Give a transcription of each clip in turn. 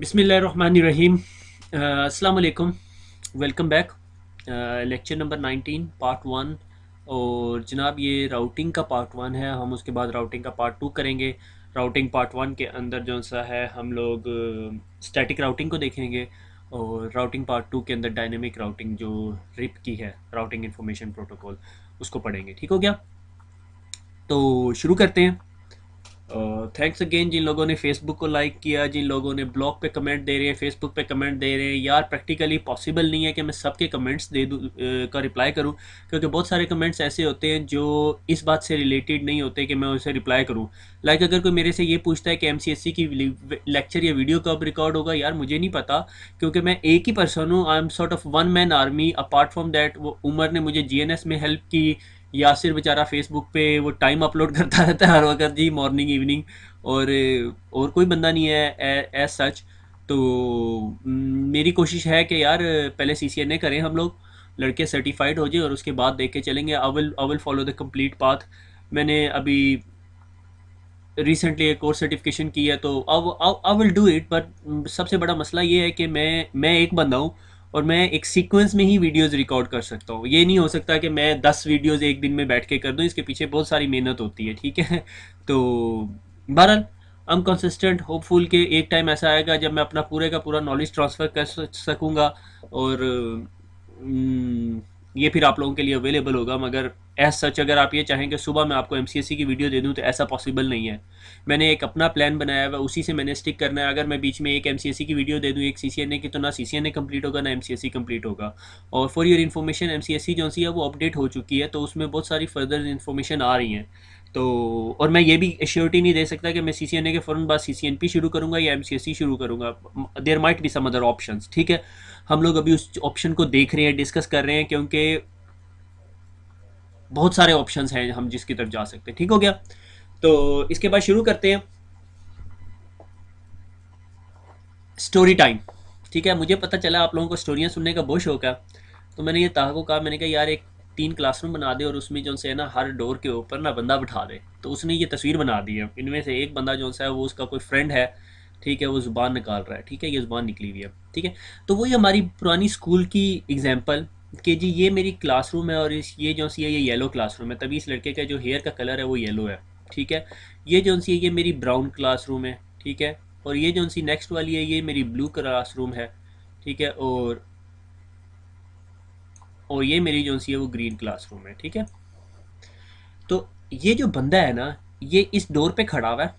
बिस्मिल्लाहिर्रहमानिर्रहीम। अस्सलाम वालेकुम। Welcome back. Lecture number 19 part one. और जनाब ये राउटिंग का पार्ट वन है, हम उसके बाद राउटिंग का पार्ट टू करेंगे। राउटिंग पार्ट वन के अंदर जो सा है हम लोग स्टैटिक राउटिंग को देखेंगे, और राउटिंग पार्ट टू के अंदर डायनेमिक राउटिंग जो रिप की है, राउटिंग इंफॉर्मेशन प्रोटोकॉल, उसको पढ़ेंगे। ठीक हो गया? तो शुरू करते हैं। थैंक्स अगेन जिन लोगों ने फेसबुक को लाइक किया, जिन लोगों ने ब्लॉग पे कमेंट दे रहे हैं, फेसबुक पे कमेंट दे रहे हैं। यार प्रैक्टिकली पॉसिबल नहीं है कि मैं सबके कमेंट्स दे दूँ, का रिप्लाई करूँ, क्योंकि बहुत सारे कमेंट्स ऐसे होते हैं जो इस बात से रिलेटेड नहीं होते कि मैं उसे रिप्लाई करूँ। लाइक अगर कोई मेरे से ये पूछता है कि एमसीएससी की लेक्चर या वीडियो कब रिकॉर्ड होगा, यार मुझे नहीं पता, क्योंकि मैं एक ही पर्सन हूँ। I am sort of one man army. Apart from that वो उमर ने मुझे जीएनएस में हेल्प की, यासिर बेचारा फेसबुक पे वो टाइम अपलोड करता रहता है हर वक्त जी, मॉर्निंग इवनिंग। और और कोई बंदा नहीं है एज सच। तो मेरी कोशिश है कि यार पहले सीसीएनए करें हम लोग, लड़के सर्टिफाइड हो जाए, और उसके बाद देख के चलेंगे। I will follow the complete path. मैंने अभी रिसेंटली एक कोर्स सर्टिफिकेशन की है, तो I will do it. But सबसे बड़ा मसला ये है कि मैं एक बंदा हूँ, और मैं एक सीक्वेंस में ही वीडियोस रिकॉर्ड कर सकता हूँ। ये नहीं हो सकता कि मैं 10 वीडियोस एक दिन में बैठ के कर दूँ, इसके पीछे बहुत सारी मेहनत होती है। ठीक है? तो बहरहाल आई एम कंसिस्टेंट होपफुल कि एक टाइम ऐसा आएगा जब मैं अपना पूरे का पूरा नॉलेज ट्रांसफ़र कर सकूँगा, और ये फिर आप लोगों के लिए अवेलेबल होगा। मगर एज सच अगर आप ये चाहें कि सुबह मैं आपको एमसीएससी की वीडियो दे दूं, तो ऐसा पॉसिबल नहीं है। मैंने एक अपना प्लान बनाया हुआ, उसी से मैंने स्टिक करना है। अगर मैं बीच में एक एमसीएससी की वीडियो दे दूं, एक सीसीएनए की, तो ना सीसीएनए कंप्लीट होगा ना एमसीएससी कंप्लीट होगा। और फॉर योर इन्फॉर्मेशन, एमसीएससी जो सी है वो अपडेट हो चुकी है, तो उसमें बहुत सारी फर्दर इन्फॉर्मेशन आ रही हैं। तो और मैं ये भी एश्योरिटी नहीं दे सकता कि मैं सीसीएनए के फ़ौरन बाद सीसीएनपी शुरू करूँगा या एमसीएससी शुरू करूँगा। There might be some other options. ठीक है? हम लोग अभी उस ऑप्शन को देख रहे हैं, डिस्कस कर रहे हैं, क्योंकि बहुत सारे ऑप्शंस हैं हम जिसकी तरफ जा सकते हैं। ठीक हो गया? तो इसके बाद शुरू करते हैं स्टोरी टाइम। ठीक है? मुझे पता चला आप लोगों को स्टोरियाँ सुनने का बहुत शौक है, तो मैंने ये ताहा को कहा, मैंने कहा यार एक 3 क्लासरूम बना दे, और उसमें जो है ना हर डोर के ऊपर ना बंदा बिठा दे। तो उसने ये तस्वीर बना दी है। इनमें से एक बंदा जो है वो उसका कोई फ्रेंड है। ठीक है? वो ज़ुबान निकाल रहा है। ठीक है? ये ज़ुबान निकली हुई है। ठीक है? तो वही हमारी पुरानी स्कूल की एग्जाम्पल, कि जी ये मेरी क्लासरूम है, और इस ये जो सी है ये येलो क्लासरूम है, तभी इस लड़के का जो हेयर का कलर है वो येलो है। ठीक है? ये जो सी है ये मेरी ब्राउन क्लासरूम है। ठीक है? और ये जो सी नेक्स्ट वाली है ये मेरी ब्लू क्लासरूम है। ठीक है? और ये मेरी जो सी है वो ग्रीन क्लासरूम है। ठीक है? तो ये जो बंदा है ना, ये इस डोर पे खड़ा हुआ है,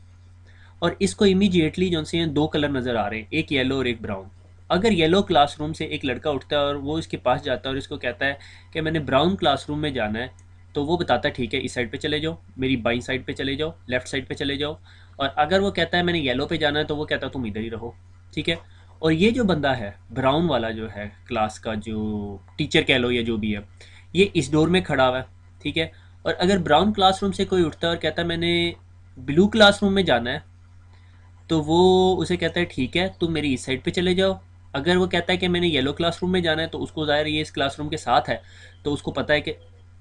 और इसको इमीडिएटली जो से दो कलर नज़र आ रहे हैं, एक येलो और एक ब्राउन। अगर येलो क्लासरूम से एक लड़का उठता है और वो इसके पास जाता है और इसको कहता है कि मैंने ब्राउन क्लासरूम में जाना है, तो वो बताता है ठीक है इस साइड पे चले जाओ, मेरी बाई साइड पे चले जाओ, लेफ्ट साइड पे चले जाओ। और अगर वो कहता है मैंने येलो पे जाना है, तो वो कहता है तुम इधर ही रहो। ठीक है? और ये जो बंदा है ब्राउन वाला, जो है क्लास का जो टीचर कह लो या जो भी है, ये इस डोर में खड़ा हुआ है। ठीक है? और अगर ब्राउन क्लासरूम से कोई उठता है और कहता है मैंने ब्लू क्लासरूम में जाना है, तो वो उसे कहता है ठीक है तुम मेरी इस साइड पे चले जाओ। अगर वो कहता है कि मैंने येलो क्लासरूम में जाना है, तो उसको ज़ाहिर ये इस क्लासरूम के साथ है, तो उसको पता है कि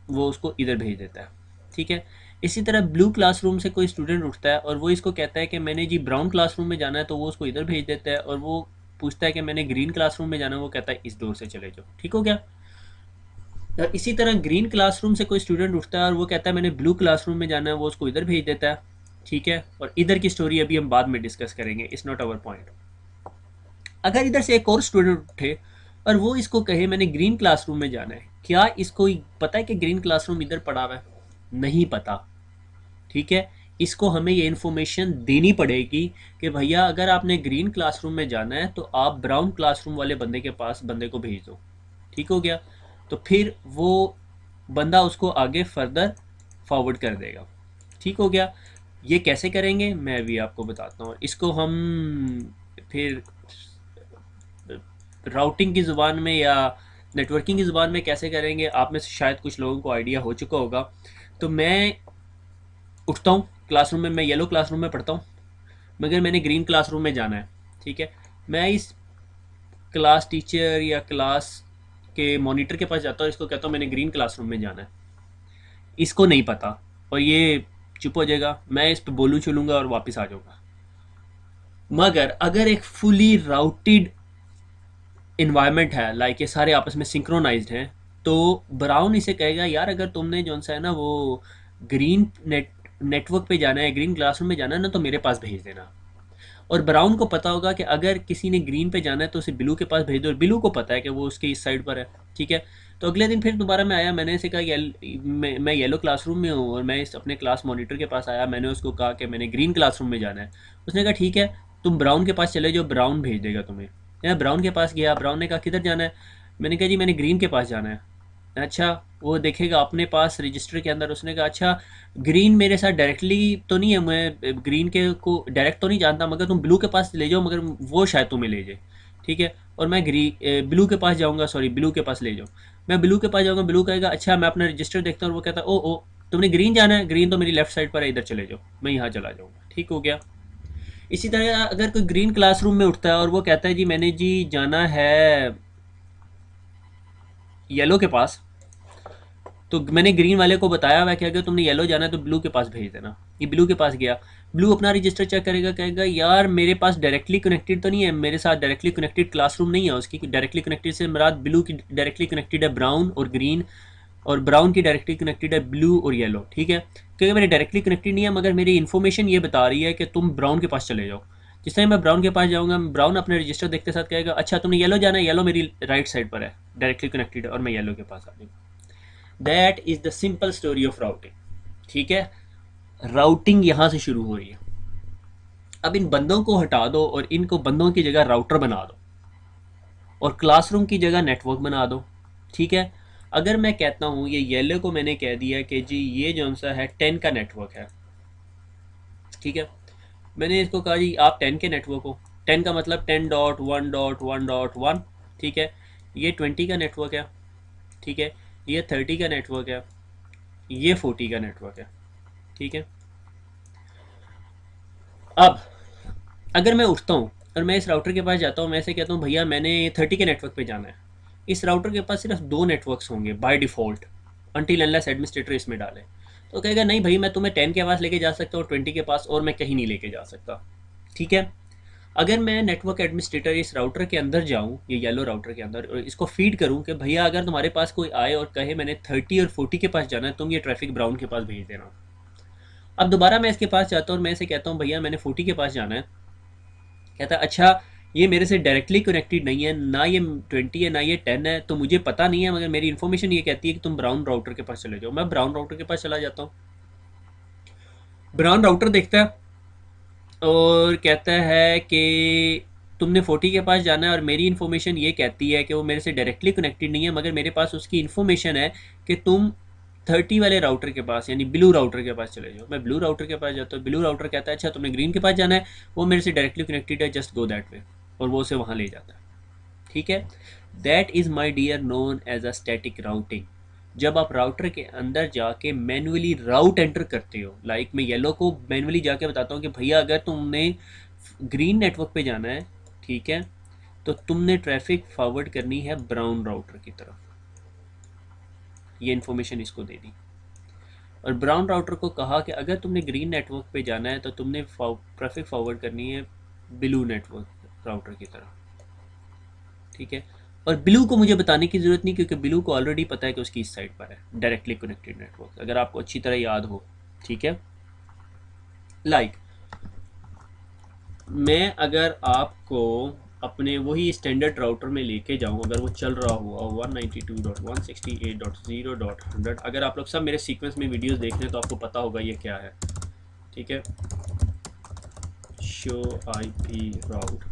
वो उसको इधर भेज देता है। ठीक है? इसी तरह ब्लू क्लासरूम से कोई स्टूडेंट उठता है और वो इसको कहता है कि मैंने जी ब्राउन क्लासरूम में जाना है, तो वो उसको इधर भेज देता है। और वो पूछता है कि मैंने ग्रीन क्लासरूम में जाना है, वो कहता है इस डोर से चले जाओ। ठीक हो गया? और इसी तरह ग्रीन क्लासरूम से कोई स्टूडेंट उठता है और वो कहता है मैंने ब्लू क्लासरूम में जाना है, वो उसको इधर भेज देता है। ठीक है? और इधर की स्टोरी अभी हम बाद में डिस्कस करेंगे, इट्स नॉट आवर पॉइंट। अगर इधर से एक और स्टूडेंट उठे और वो इसको कहे मैंने ग्रीन क्लासरूम में जाना है, क्या इसको पता है कि ग्रीन क्लासरूम इधर पड़ा हुआ है? नहीं पता। ठीक है? इसको हमें ये इन्फॉर्मेशन देनी पड़ेगी कि भैया अगर आपने ग्रीन क्लासरूम में जाना है, तो आप ब्राउन क्लासरूम वाले बंदे के पास बंदे को भेज दो। ठीक हो गया? तो फिर वो बंदा उसको आगे फर्दर फॉरवर्ड कर देगा। ठीक हो गया? ये कैसे करेंगे मैं भी आपको बताता हूँ। इसको हम फिर राउटिंग की ज़ुबान में या नेटवर्किंग की ज़ुबान में कैसे करेंगे, आप में से शायद कुछ लोगों को आइडिया हो चुका होगा। तो मैं उठता हूँ क्लासरूम में, मैं येलो क्लासरूम में पढ़ता हूँ, मगर मैंने ग्रीन क्लासरूम में जाना है। ठीक है? मैं इस क्लास टीचर या क्लास के मॉनिटर के पास जाता हूँ, इसको कहता हूँ मैंने ग्रीन क्लासरूम में जाना है। इसको नहीं पता, और ये चुप हो जाएगा, मैं इस पर बोलूँ चलूँगा और वापस आ जाऊँगा। मगर अगर एक फुली राउटेड इन्वायरमेंट है, लाइक ये सारे आपस में सिंक्रोनाइज्ड हैं, तो ब्राउन इसे कहेगा यार अगर तुमने जो सा है ना वो ग्रीन नेटवर्क पे जाना है, ग्रीन क्लासरूम में जाना है ना, तो मेरे पास भेज देना। और ब्राउन को पता होगा कि अगर किसी ने ग्रीन पे जाना है तो उसे ब्लू के पास भेज दो, और ब्लू को पता है कि वो उसके इस साइड पर है। ठीक है। तो अगले दिन फिर दोबारा मैं आया, मैंने इसे कहा मैं येलो क्लासरूम में हूँ, और मैं इस अपने क्लास मॉनिटर के पास आया, मैंने उसको कहा कि मैंने ग्रीन क्लासरूम में जाना है। उसने कहा ठीक है, तुम ब्राउन के पास चले जाओ, ब्राउन भेज देगा तुम्हें। मैं ब्राउन के पास गया, ब्राउन ने कहा किधर जाना है? मैंने कहा जी मैंने ग्रीन के पास जाना है। अच्छा, वो देखेगा अपने पास रजिस्टर के अंदर। उसने कहा अच्छा, ग्रीन मेरे साथ डायरेक्टली तो नहीं है, मैं ग्रीन के को डायरेक्ट तो नहीं जानता, मगर तुम ब्लू के पास ले जाओ, मगर वो शायद तुम्हें ले जाए। ठीक है। और मैं ब्लू के पास जाऊंगा, सॉरी ब्लू के पास ले जाओ। मैं ब्लू के पास जाऊंगा, ब्लू कहेगा अच्छा मैं अपना रजिस्टर देखता हूँ, और वो कहता है ओ तुमने ग्रीन जाना है, ग्रीन तो मेरी लेफ्ट साइड पर है, इधर चले जाओ, मैं यहाँ चला जाऊँगा। ठीक हो गया। इसी तरह अगर कोई ग्रीन क्लासरूम में उठता है और वो कहता है जी मैंने जी जाना है येलो के पास, तो मैंने ग्रीन वाले को बताया हुआ कि अगर तुमने येलो जाना है तो ब्लू के पास भेज देना। ये ब्लू के पास गया, ब्लू अपना रजिस्टर चेक करेगा, कहेगा यार मेरे पास डायरेक्टली कनेक्टेड तो नहीं है, मेरे साथ डायरेक्टली कनेक्टेड क्लासरूम नहीं है उसकी। डायरेक्टली कनेक्टेड से मुराद ब्लू की डायरेक्टली कनेक्टेड है ब्राउन और ग्रीन, और ब्राउन की डायरेक्टली कनेक्टेड है ब्लू और येलो। ठीक है। क्योंकि मेरे डायरेक्टली कनेक्टेड नहीं है, मगर मेरी इन्फॉर्मेशन ये बता रही है कि तुम ब्राउन के पास चले जाओ। जिस टाइम मैं ब्राउन के पास जाऊंगा, ब्राउन अपने रजिस्टर देखते साथ कहेगा अच्छा तुमने येलो जाना है, येलो मेरी राइट साइड पर है, डायरेक्टली कनेक्टेड है, और मैं येलो के पास आ जाऊँगा। That is the simple story of routing. ठीक है। राउटिंग यहां से शुरू हो रही है। अब इन बंदों को हटा दो और इनको बंदों की जगह राउटर बना दो, और क्लासरूम की जगह नेटवर्क बना दो। ठीक है। अगर मैं कहता हूं ये येलो को मैंने कह दिया कि जी ये जो सा है 10 का नेटवर्क है। ठीक है। मैंने इसको कहा जी आप 10 के नेटवर्क हो। 10 का मतलब 10.1.1.1। ठीक है। ये 20 का नेटवर्क है। ठीक है। ये 30 का नेटवर्क है। ये 40 का नेटवर्क है। ठीक है। अब अगर मैं उठता हूँ और मैं इस राउटर के पास जाता हूँ, मैं ऐसे कहता हूँ भैया मैंने 30 के नेटवर्क पे जाना है। इस राउटर के पास सिर्फ 2 नेटवर्क्स होंगे by default, until unless administrator इसमें डाले। तो कहेगा नहीं भाई, मैं तुम्हें 10 के पास लेके जा सकता हूँ, 20 के पास, और मैं कहीं नहीं लेके जा सकता। ठीक है। अगर मैं नेटवर्क एडमिनिस्ट्रेटर इस राउटर के अंदर जाऊँ, ये येलो राउटर के अंदर, और इसको फीड करूँ कि भैया अगर तुम्हारे पास कोई आए और कहे मैंने 30 और 40 के पास जाना है, तुम ये ट्रैफिक ब्राउन के पास भेज देना। अब दोबारा मैं इसके पास जाता हूँ और मैं इसे कहता हूँ भैया मैंने 40 के पास जाना है। कहता है अच्छा, ये मेरे से डायरेक्टली कनेक्टेड नहीं है, ना ये 20 है ना ये 10 है, तो मुझे पता नहीं है, मगर मेरी इन्फॉर्मेशन ये कहती है कि तुम ब्राउन राउटर के पास चले जाओ। मैं ब्राउन राउटर के पास चला जाता हूँ। ब्राउन राउटर देखता है और कहता है कि तुमने 40 के पास जाना है, और मेरी इन्फॉर्मेशन ये कहती है कि वो मेरे से डायरेक्टली कनेक्टेड नहीं है, मगर मेरे पास उसकी इन्फॉर्मेशन है कि तुम 30 वाले राउटर के पास यानी ब्लू राउटर के पास चले जाओ। मैं ब्लू राउटर के पास जाता हूँ। ब्लू राउटर कहता है अच्छा तुमने ग्रीन के पास जाना है, वो मेरे से डायरेक्टली कनेक्टेड है, जस्ट गो दैट वे, और वो उसे वहाँ ले जाता है। ठीक है। That is my dear known as a static routing. जब आप राउटर के अंदर जाके मैनुअली राउट एंटर करते हो, लाइक मैं येलो को मैनुअली जाके बताता हूँ कि भैया अगर तुमने ग्रीन नेटवर्क पे जाना है, ठीक है, तो तुमने ट्रैफिक फॉरवर्ड करनी है ब्राउन राउटर की तरफ। ये इन्फॉर्मेशन इसको दे दी। और ब्राउन राउटर को कहा कि अगर तुमने ग्रीन नेटवर्क पे जाना है तो तुमने ट्रैफिक फॉरवर्ड करनी है ब्लू नेटवर्क राउटर की तरफ। ठीक है। और ब्लू को मुझे बताने की ज़रूरत नहीं, क्योंकि ब्लू को ऑलरेडी पता है कि उसकी इस साइड पर है डायरेक्टली कनेक्टेड नेटवर्क, अगर आपको अच्छी तरह याद हो। ठीक है। लाइक मैं अगर आपको अपने वही स्टैंडर्ड राउटर में लेके जाऊँ, अगर वो चल रहा हुआ 192.168.0.100, अगर आप लोग सब मेरे सीक्वेंस में वीडियोस देख रहे हैं तो आपको पता होगा ये क्या है। ठीक है। Show IP route.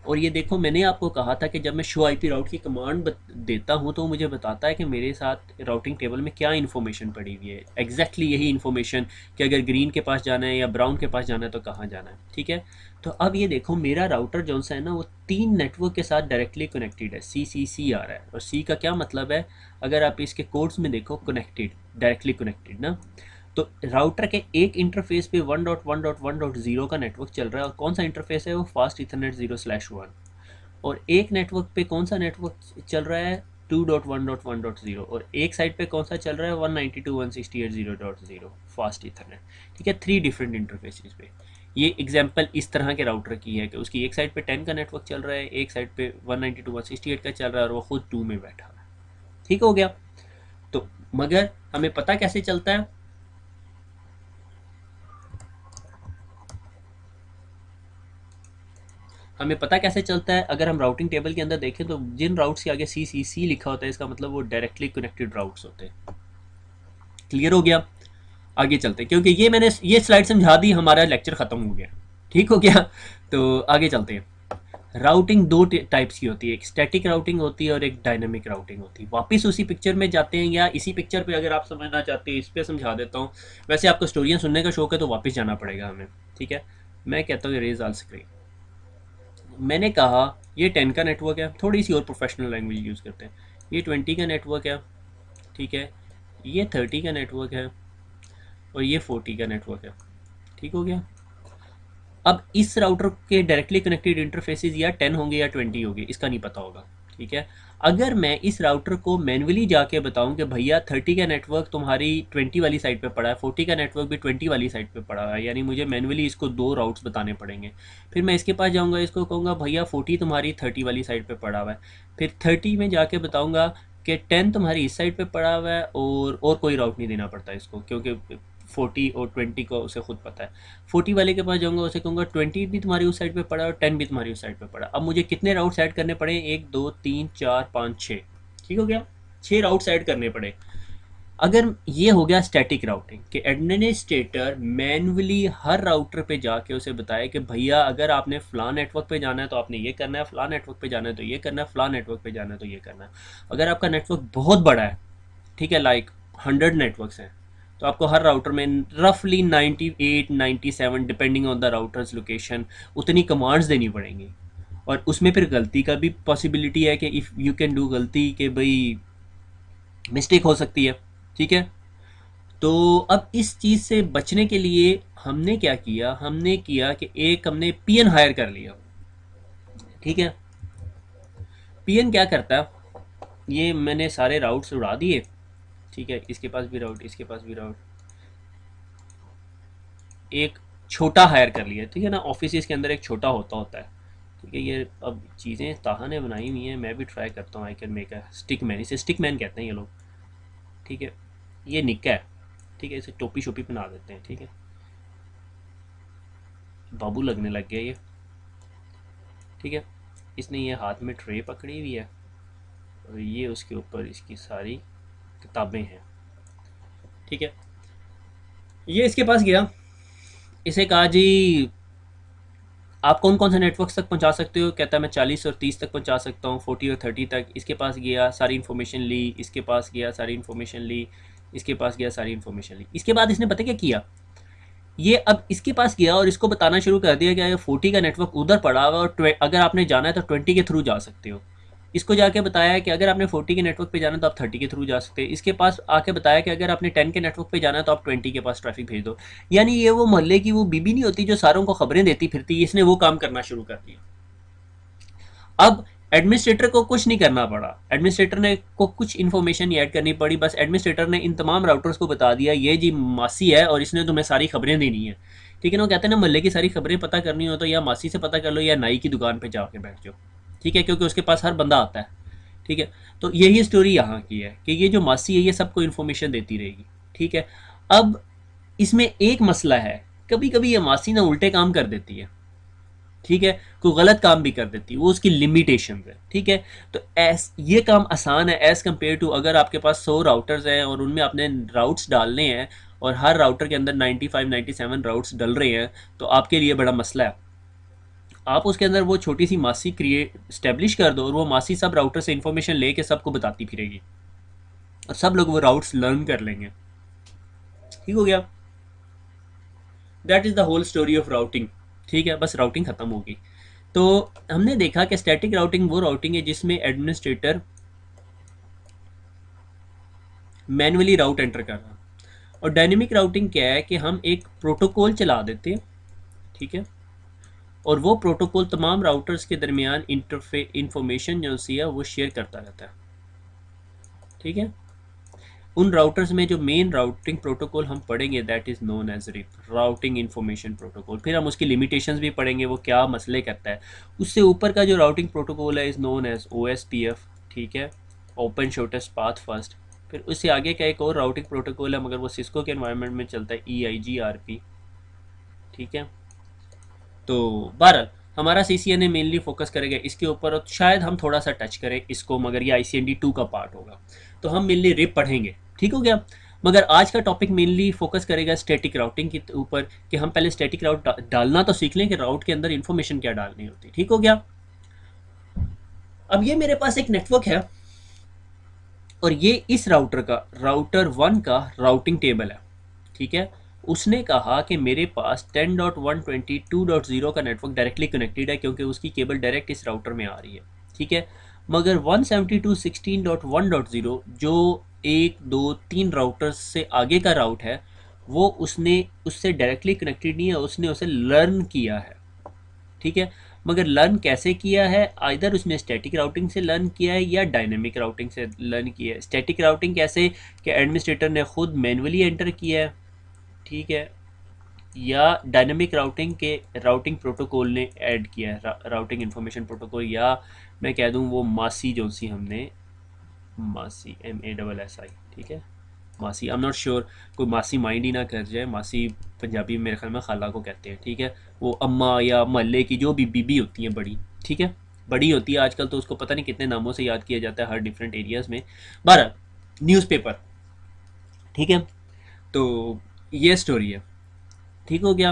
और ये देखो मैंने आपको कहा था कि जब मैं शो आईपी राउट की कमांड देता हूँ तो मुझे बताता है कि मेरे साथ राउटिंग टेबल में क्या इन्फॉर्मेशन पड़ी हुई है, एग्जैक्टली यही इन्फॉर्मेशन कि अगर ग्रीन के पास जाना है या ब्राउन के पास जाना है तो कहाँ जाना है। ठीक है। तो अब ये देखो मेरा राउटर जो सा है ना वो 3 नेटवर्क के साथ डायरेक्टली कनेक्टेड है, सी आ रहा है। और सी का क्या मतलब है, अगर आप इसके कोड्स में देखो, कनेक्टेड, डायरेक्टली कनेक्टेड ना। तो राउटर के एक इंटरफेस पे 1.1.1.0 का नेटवर्क चल रहा है, और कौन सा इंटरफेस है वो फास्ट इथरनेट 0/1। और एक नेटवर्क पे कौन सा नेटवर्क चल रहा है 2.1.1.0, और एक साइड पे कौन सा चल रहा है 192.168.0.0 फास्ट इथरनेट। ठीक है। 3 डिफरेंट इंटरफेसेस पे। ये एग्जांपल इस तरह के राउटर की है कि उसकी एक साइड पे 10 का नेटवर्क चल रहा है, एक साइड पे 192.168 का चल रहा है और वो खुद 2 में बैठा हुआ है। ठीक हो गया। तो मगर हमें पता कैसे चलता है, हमें पता कैसे चलता है, अगर हम राउटिंग टेबल के अंदर देखें तो जिन राउट्स के आगे सी लिखा होता है इसका मतलब वो डायरेक्टली कनेक्टेड राउट्स होते हैं। क्लियर हो गया। आगे चलते हैं, क्योंकि ये मैंने ये स्लाइड समझा दी, हमारा लेक्चर खत्म हो गया। ठीक हो गया। तो आगे चलते हैं। राउटिंग दो टाइप्स की होती है, एक स्टैटिक राउटिंग होती है और एक डायनामिक राउटिंग होती है। वापस उसी पिक्चर में जाते हैं, या इसी पिक्चर पे अगर आप समझना चाहते हैं इस पे समझा देता हूँ। वैसे आपको स्टोरियाँ सुनने का शौक है तो वापस जाना पड़ेगा हमें। ठीक है, मैं कहता हूँ रेज ऑल स्क्रीन। मैंने कहा ये 10 का नेटवर्क है, थोड़ी सी और प्रोफेशनल लैंग्वेज यूज़ करते हैं। ये 20 का नेटवर्क है, ठीक है, ये 30 का नेटवर्क है और ये 40 का नेटवर्क है। ठीक हो गया। अब इस राउटर के डायरेक्टली कनेक्टेड इंटरफेसेस या 10 होंगे या 20 होंगे, इसका नहीं पता होगा। ठीक है, अगर मैं इस राउटर को मैनुअली जाके बताऊं कि भैया 30 का नेटवर्क तुम्हारी 20 वाली साइड पे पड़ा है, 40 का नेटवर्क भी 20 वाली साइड पे पड़ा है, यानी मुझे मैनुअली इसको दो राउट्स बताने पड़ेंगे। फिर मैं इसके पास जाऊंगा, इसको कहूँगा भैया 40 तुम्हारी 30 वाली साइड पे पड़ा हुआ है। फिर 30 में जाके बताऊंगा कि 10 तुम्हारी इस साइड पे पड़ा हुआ है, और कोई राउट नहीं देना पड़ता इसको, क्योंकि 40 और 20 को उसे खुद पता है। 40 वाले के पास जाऊंगा, उसे कहूँगा 20 भी तुम्हारी उस साइड पे पड़ा और 10 भी तुम्हारी उस साइड पे पड़ा। अब मुझे कितने राउट्स ऐड करने पड़े, 1 2 3 4 5 6। ठीक हो गया, 6 राउट्स ऐड करने पड़े। अगर ये हो गया स्टैटिक राउटिंग कि एडमिनिस्ट्रेटर मैनुअली हर राउटर पे जाके उसे बताए कि भैया अगर आपने फ़लाँ नेटवर्क पे जाना है तो आपने ये करना है, फ़लाँ नेटवर्क पे जाना है तो ये करना है, फ़लाँ नेटवर्क पे जाना है तो ये करना है। अगर आपका नेटवर्क बहुत बड़ा है, ठीक है, लाइक 100 नेटवर्क्स हैं, तो आपको हर राउटर में रफली 98 97 depending on the routers location उतनी कमांड्स देनी पड़ेंगी। और उसमें फिर गलती का भी पॉसिबिलिटी है कि इफ़ यू कैन डू गलती कि भाई मिस्टेक हो सकती है। ठीक है, तो अब इस चीज़ से बचने के लिए हमने क्या किया, हमने किया कि एक हमने पीएन हायर कर लिया। ठीक है, पीएन क्या करता है, ये मैंने सारे राउट्स उड़ा दिए। ठीक है, इसके पास भी राउट, इसके पास भी राउट, एक छोटा हायर कर लिया। ठीक है ना, ऑफिस के अंदर एक छोटा होता है। ठीक है, ये अब चीज़ें ताहा ने बनाई हुई हैं, मैं भी ट्राई करता हूँ। I can make a stick man, इसे स्टिक मैन कहते हैं ये लोग। ठीक है, ये निक्का है। ठीक है, इसे टोपी शोपी बना देते हैं। ठीक है, बाबू लगने लग गया ये। ठीक है, इसने ये हाथ में ट्रे पकड़ी हुई है और ये उसके ऊपर इसकी सारी किताबें हैं। ठीक है, ये इसके पास गया, इसे कहा जी आप कौन कौन से नेटवर्क्स तक पहुंचा सकते हो। कहता है मैं 40 और 30 तक पहुंचा सकता हूँ, 40 और 30 तक। इसके पास गया, सारी इन्फॉर्मेशन ली, इसके पास गया, सारी इन्फॉर्मेशन ली, इसके पास गया, सारी इन्फॉर्मेशन ली। इसके बाद इसने पता क्या किया, ये अब इसके पास गया और इसको बताना शुरू कर दिया कि 40 का नेटवर्क उधर पड़ा हुआ है और अगर आपने जाना है तो 20 के थ्रू जा सकते हो। इसको जाके बताया कि अगर आपने 40 के नेटवर्क पे जाना है तो आप 30 के थ्रू जा सकते हैं। इसके पास आके बताया कि अगर आपने 10 के नेटवर्क पे जाना है तो आप 20 के पास ट्रैफिक भेज दो। यानी ये वो मोहल्ले की वो बीबी नहीं होती जो सारों को खबरें देती फिरती, इसने वो काम करना शुरू कर दिया। अब एडमिनिस्ट्रेटर को कुछ नहीं करना पड़ा, एडमिनिस्ट्रेटर ने को कुछ इन्फॉर्मेशन ऐड करनी पड़ी, बस एडमिनिस्ट्रेटर ने इन तमाम राउटर्स को बता दिया ये जी मासी है और इसने तुम्हें सारी खबरें देनी है। ठीक है ना, वो कहते हैं ना मोहल्ले की सारी खबरें पता करनी हो तो या मासी से पता कर लो या नाई की दुकान पे जाके बैठ जाओ। ठीक है, क्योंकि उसके पास हर बंदा आता है। ठीक है, तो यही स्टोरी यहाँ की है कि ये जो मासी है ये सबको इन्फॉर्मेशन देती रहेगी। ठीक है, अब इसमें एक मसला है, कभी कभी ये मासी ना उल्टे काम कर देती है। ठीक है, कोई गलत काम भी कर देती है, वो उसकी लिमिटेशन है। ठीक है, तो ये काम आसान है एज कम्पेयर टू अगर आपके पास 100 राउटर्स हैं और उनमें आपने राउट्स डालने हैं और हर राउटर के अंदर 95 97 राउट्स डल रहे हैं, तो आपके लिए बड़ा मसला है। आप उसके अंदर वो छोटी सी मासी क्रिएट स्टेब्लिश कर दो और वो मासी सब राउटर से इंफॉर्मेशन लेके सबको बताती फिरेगी और सब लोग वो राउट्स लर्न कर लेंगे। ठीक हो गया, that is the whole story of routing. ठीक है, बस राउटिंग ख़त्म होगी। तो हमने देखा कि स्टैटिक राउटिंग वो राउटिंग है जिसमें एडमिनिस्ट्रेटर मैनुअली राउट एंटर कर रहा है, और डायनेमिक राउटिंग क्या है कि हम एक प्रोटोकॉल चला देते हैं। ठीक है, और वो प्रोटोकॉल तमाम राउटर्स के दरमियान इंफॉर्मेशन जो सी है वो शेयर करता रहता है। ठीक है, उन राउटर्स में जो मेन राउटिंग प्रोटोकॉल हम पढ़ेंगे that is known as RIP, routing information protocol. फिर हम उसकी लिमिटेशंस भी पढ़ेंगे, वो क्या मसले करता है। उससे ऊपर का जो राउटिंग प्रोटोकॉल है इज़ नोन एज OSPF, ठीक है, ओपन शॉर्टेस्ट पाथ फर्स्ट। फिर उससे आगे का एक और राउटिंग प्रोटोकॉल है, मगर वो सिस्को के एनवायरनमेंट में चलता है, EIGRP, ठीक है। तो बहरहाल हमारा CCNA मेनली फोकस करेगा इसके ऊपर, और शायद हम थोड़ा सा टच करें इसको, मगर ये ICND 2 का पार्ट होगा, तो हम मेनली रिप पढ़ेंगे, ठीक हो गया। मगर आज का टॉपिक मेनली फोकस करेगा स्टैटिक राउटिंग के ऊपर, कि हम पहले स्टैटिक राउट डालना तो सीख लें कि राउट के अंदर इंफॉर्मेशन क्या डालनी होती, ठीक हो गया। अब ये मेरे पास एक नेटवर्क है, और ये इस राउटर का, राउटर 1 का राउटिंग टेबल है, ठीक है। उसने कहा कि मेरे पास 10.122.0 का नेटवर्क डायरेक्टली कनेक्टेड है, क्योंकि उसकी केबल डायरेक्ट इस राउटर में आ रही है, ठीक है। मगर 172.16.1.0 जो 1 2 3 राउटर्स से आगे का राउट है, वो उसने उससे डायरेक्टली कनेक्टेड नहीं है, उसने उसे लर्न किया है, ठीक है। मगर लर्न कैसे किया है, आइदर उसने स्टैटिक राउटिंग से लर्न किया है या डायनेमिक राउटिंग से लर्न किया है। स्टैटिक राउटिंग कैसे, कि एडमिनिस्ट्रेटर ने खुद मैनुअली एंटर किया है, ठीक है, या डायनेमिक राउटिंग के राउटिंग प्रोटोकॉल ने ऐड किया है, राउटिंग इन्फॉर्मेशन प्रोटोकॉल, या मैं कह दूं वो मासी जो सी हमने, मासी MASSI, ठीक है, मासी, आई एम नॉट श्योर, कोई मासी माइंड ही ना कर जाए। मासी पंजाबी में मेरे ख्याल में खाला को कहते हैं, ठीक है। वो अम्मा या महल्ले की जो भी बीबी होती है बड़ी, ठीक है, बड़ी होती है आजकल, तो उसको पता नहीं कितने नामों से याद किया जाता है हर डिफरेंट एरियाज़ में। 12 न्यूज़पेपर, ठीक है। तो ये स्टोरी है, ठीक हो गया।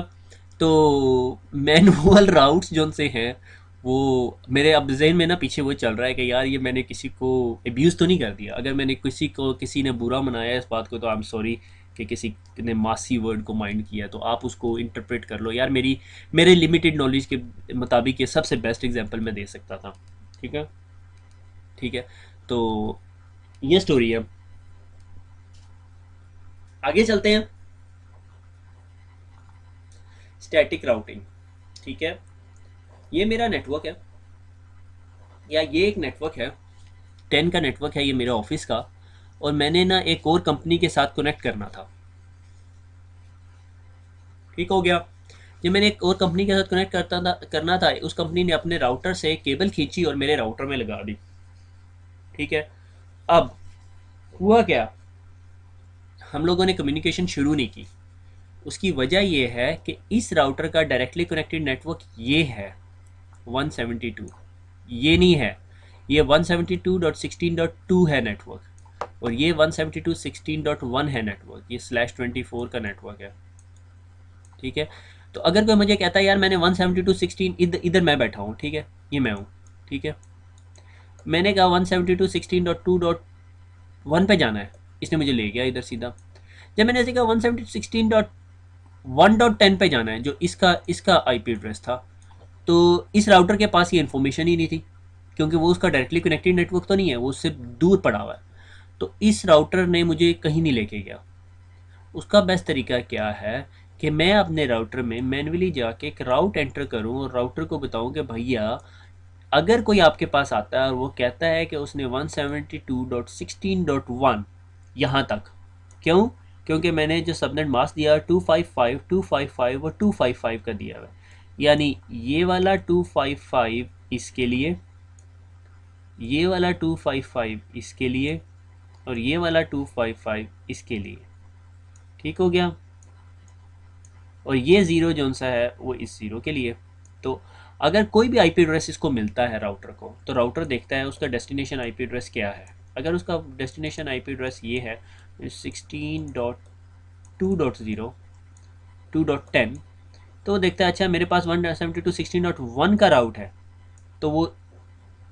तो मैनुअल राउट्स जो से हैं, वो मेरे अब जहन में ना पीछे वो चल रहा है कि यार ये मैंने किसी को एब्यूज़ तो नहीं कर दिया। अगर मैंने किसी ने बुरा मनाया इस बात को, तो आई एम सॉरी कि किसी ने मासी वर्ड को माइंड किया, तो आप उसको इंटरप्रेट कर लो यार। मेरे लिमिटेड नॉलेज के मुताबिक ये सबसे बेस्ट एग्जांपल मैं दे सकता था, ठीक है, ठीक है। तो ये स्टोरी है, आगे चलते हैं। स्टैटिक राउटिंग, ठीक है, ये मेरा नेटवर्क है, या ये एक नेटवर्क है, 10 का नेटवर्क है ये मेरे ऑफिस का, और मैंने ना एक और कंपनी के साथ कनेक्ट करना था, ठीक हो गया। जब मैंने एक और कंपनी के साथ कनेक्ट करना था, उस कंपनी ने अपने राउटर से केबल खींची और मेरे राउटर में लगा दी, ठीक है। अब हुआ क्या, हम लोगों ने कम्युनिकेशन शुरू नहीं की। उसकी वजह यह है कि इस राउटर का डायरेक्टली कनेक्टेड नेटवर्क ये है 172, ये नहीं है, ये 172.16.2 है नेटवर्क, और ये 172.16.1 है नेटवर्क, ये /24 का नेटवर्क है, ठीक है। तो अगर कोई मुझे कहता है यार मैंने 172.16, इधर मैं बैठा हूँ, ठीक है, ये मैं हूँ, ठीक है, मैंने कहा 172.16.2.1 पे जाना है, इसने मुझे ले गया इधर सीधा। जब मैंने ऐसे कहा 172.16.1.10 पे जाना है, जो इसका इसका IP एड्रेस था, तो इस राउटर के पास ये इन्फॉर्मेशन ही नहीं थी, क्योंकि वो उसका डायरेक्टली कनेक्टेड नेटवर्क तो नहीं है, वो उससे दूर पड़ा हुआ है। तो इस राउटर ने मुझे कहीं नहीं लेके गया। उसका बेस्ट तरीका क्या है कि मैं अपने राउटर में मैन्युअली जाके एक राउट एंटर करूं, और राउटर को बताऊं कि भैया अगर कोई आपके पास आता है और वो कहता है कि उसने 172.16.1 यहाँ तक, क्यों, क्योंकि मैंने जो सबनेट मास्क दिया 255 255 और 255 का दिया हुआ है, यानी ये वाला 255 इसके लिए, ये वाला 255 इसके लिए, और ये वाला 255 इसके लिए, ठीक हो गया। और ये ज़ीरो जो सा है वो इस ज़ीरो के लिए। तो अगर कोई भी IP एड्रेस इसको मिलता है राउटर को, तो राउटर देखता है उसका डेस्टिनेशन IP एड्रेस क्या है। अगर उसका डेस्टिनेशन IP एड्रेस ये है 16.2.0 2.10, तो वो देखता है अच्छा मेरे पास 172.16.1 का राउट है, तो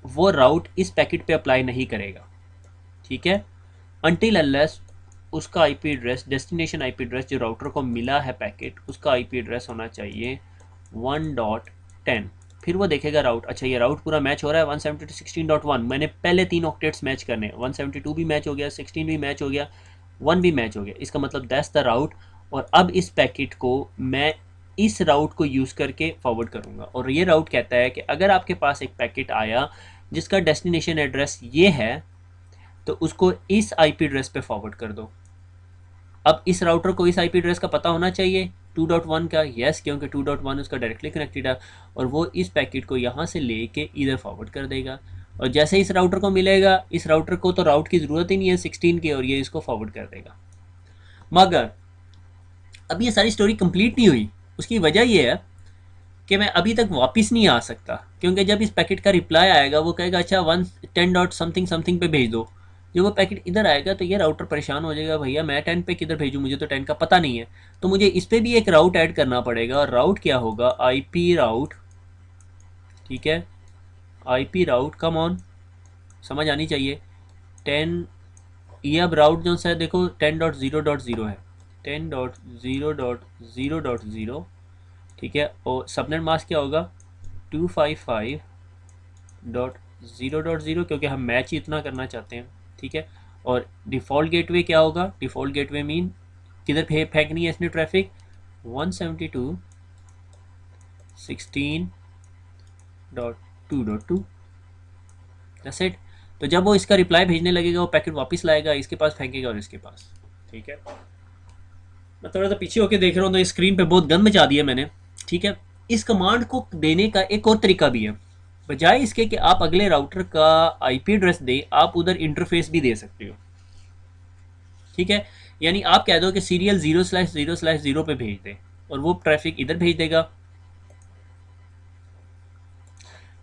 वो राउट इस पैकेट पे अप्लाई नहीं करेगा, ठीक है, अनटिल अनलेस उसका IP address, destination IP address जो राउटर को मिला है पैकेट, उसका IP एड्रेस होना चाहिए 1.10। फिर वो देखेगा राउट, अच्छा ये राउट पूरा मैच हो रहा है 172.16.1, मैंने पहले 3 ऑक्टेट्स मैच करने, 172 भी मैच हो गया, 16 भी मैच हो गया, 1 भी मैच हो गया, इसका मतलब दैट्स द राउट। और अब इस पैकेट को मैं इस राउट को यूज़ करके फॉरवर्ड करूँगा, और ये राउट कहता है कि अगर आपके पास एक पैकेट आया जिसका डेस्टिनेशन एड्रेस ये है, तो उसको इस आईपी एड्रेस पे फॉरवर्ड कर दो। अब इस राउटर को इस आईपी एड्रेस का पता होना चाहिए 2.1 का, यस, क्योंकि 2.1 उसका डायरेक्टली कनेक्टेड है, और वो इस पैकेट को यहाँ से लेके इधर फॉरवर्ड कर देगा। और जैसे इस राउटर को मिलेगा, इस राउटर को तो राउट की ज़रूरत ही नहीं है 16 की, और ये इसको फॉरवर्ड कर देगा। मगर अब ये सारी स्टोरी कंप्लीट नहीं हुई। उसकी वजह ये है कि मैं अभी तक वापस नहीं आ सकता, क्योंकि जब इस पैकेट का रिप्लाई आएगा वो कहेगा अच्छा 10 डॉट समथिंग समथिंग पे भेज दो। जब वो पैकेट इधर आएगा तो ये राउटर परेशान हो जाएगा, भैया मैं 10 पे किधर भेजूँ, मुझे तो 10 का पता नहीं है। तो मुझे इस पर भी एक राउट ऐड करना पड़ेगा, और राउट क्या होगा, आई पी राउट। ठीक है, I P route, come on, समझ आनी चाहिए। 10, ये अब राउट जो सा है देखो 10.0.0 है, 10.0.0.0। ठीक है, और सबनेट मास्क क्या होगा 255.0.0, क्योंकि हम मैच ही इतना करना चाहते हैं। ठीक है, और डिफ़ॉल्ट गेटवे क्या होगा, डिफ़ॉल्ट गेटवे मीन किधर फेंकनी है इसने ट्रैफिक, 172.16.2.2। That's it. तो जब वो इसका रिप्लाई भेजने लगेगा, वो पैकेट वापस लाएगा, इसके पास फेंकेगा और इसके पास। ठीक है, मैं थोड़ा सा पीछे होके देख रहा हूँ तो स्क्रीन पे बहुत गंद मचा दिया मैंने। ठीक है, इस कमांड को देने का एक और तरीका भी है। बजाय इसके कि आप अगले राउटर का आईपी एड्रेस दें, आप उधर इंटरफेस भी दे सकते हो। ठीक है, यानी आप कह दो कि सीरियल 0/0/0 पे भेज दे, और वो ट्रैफिक इधर भेज देगा।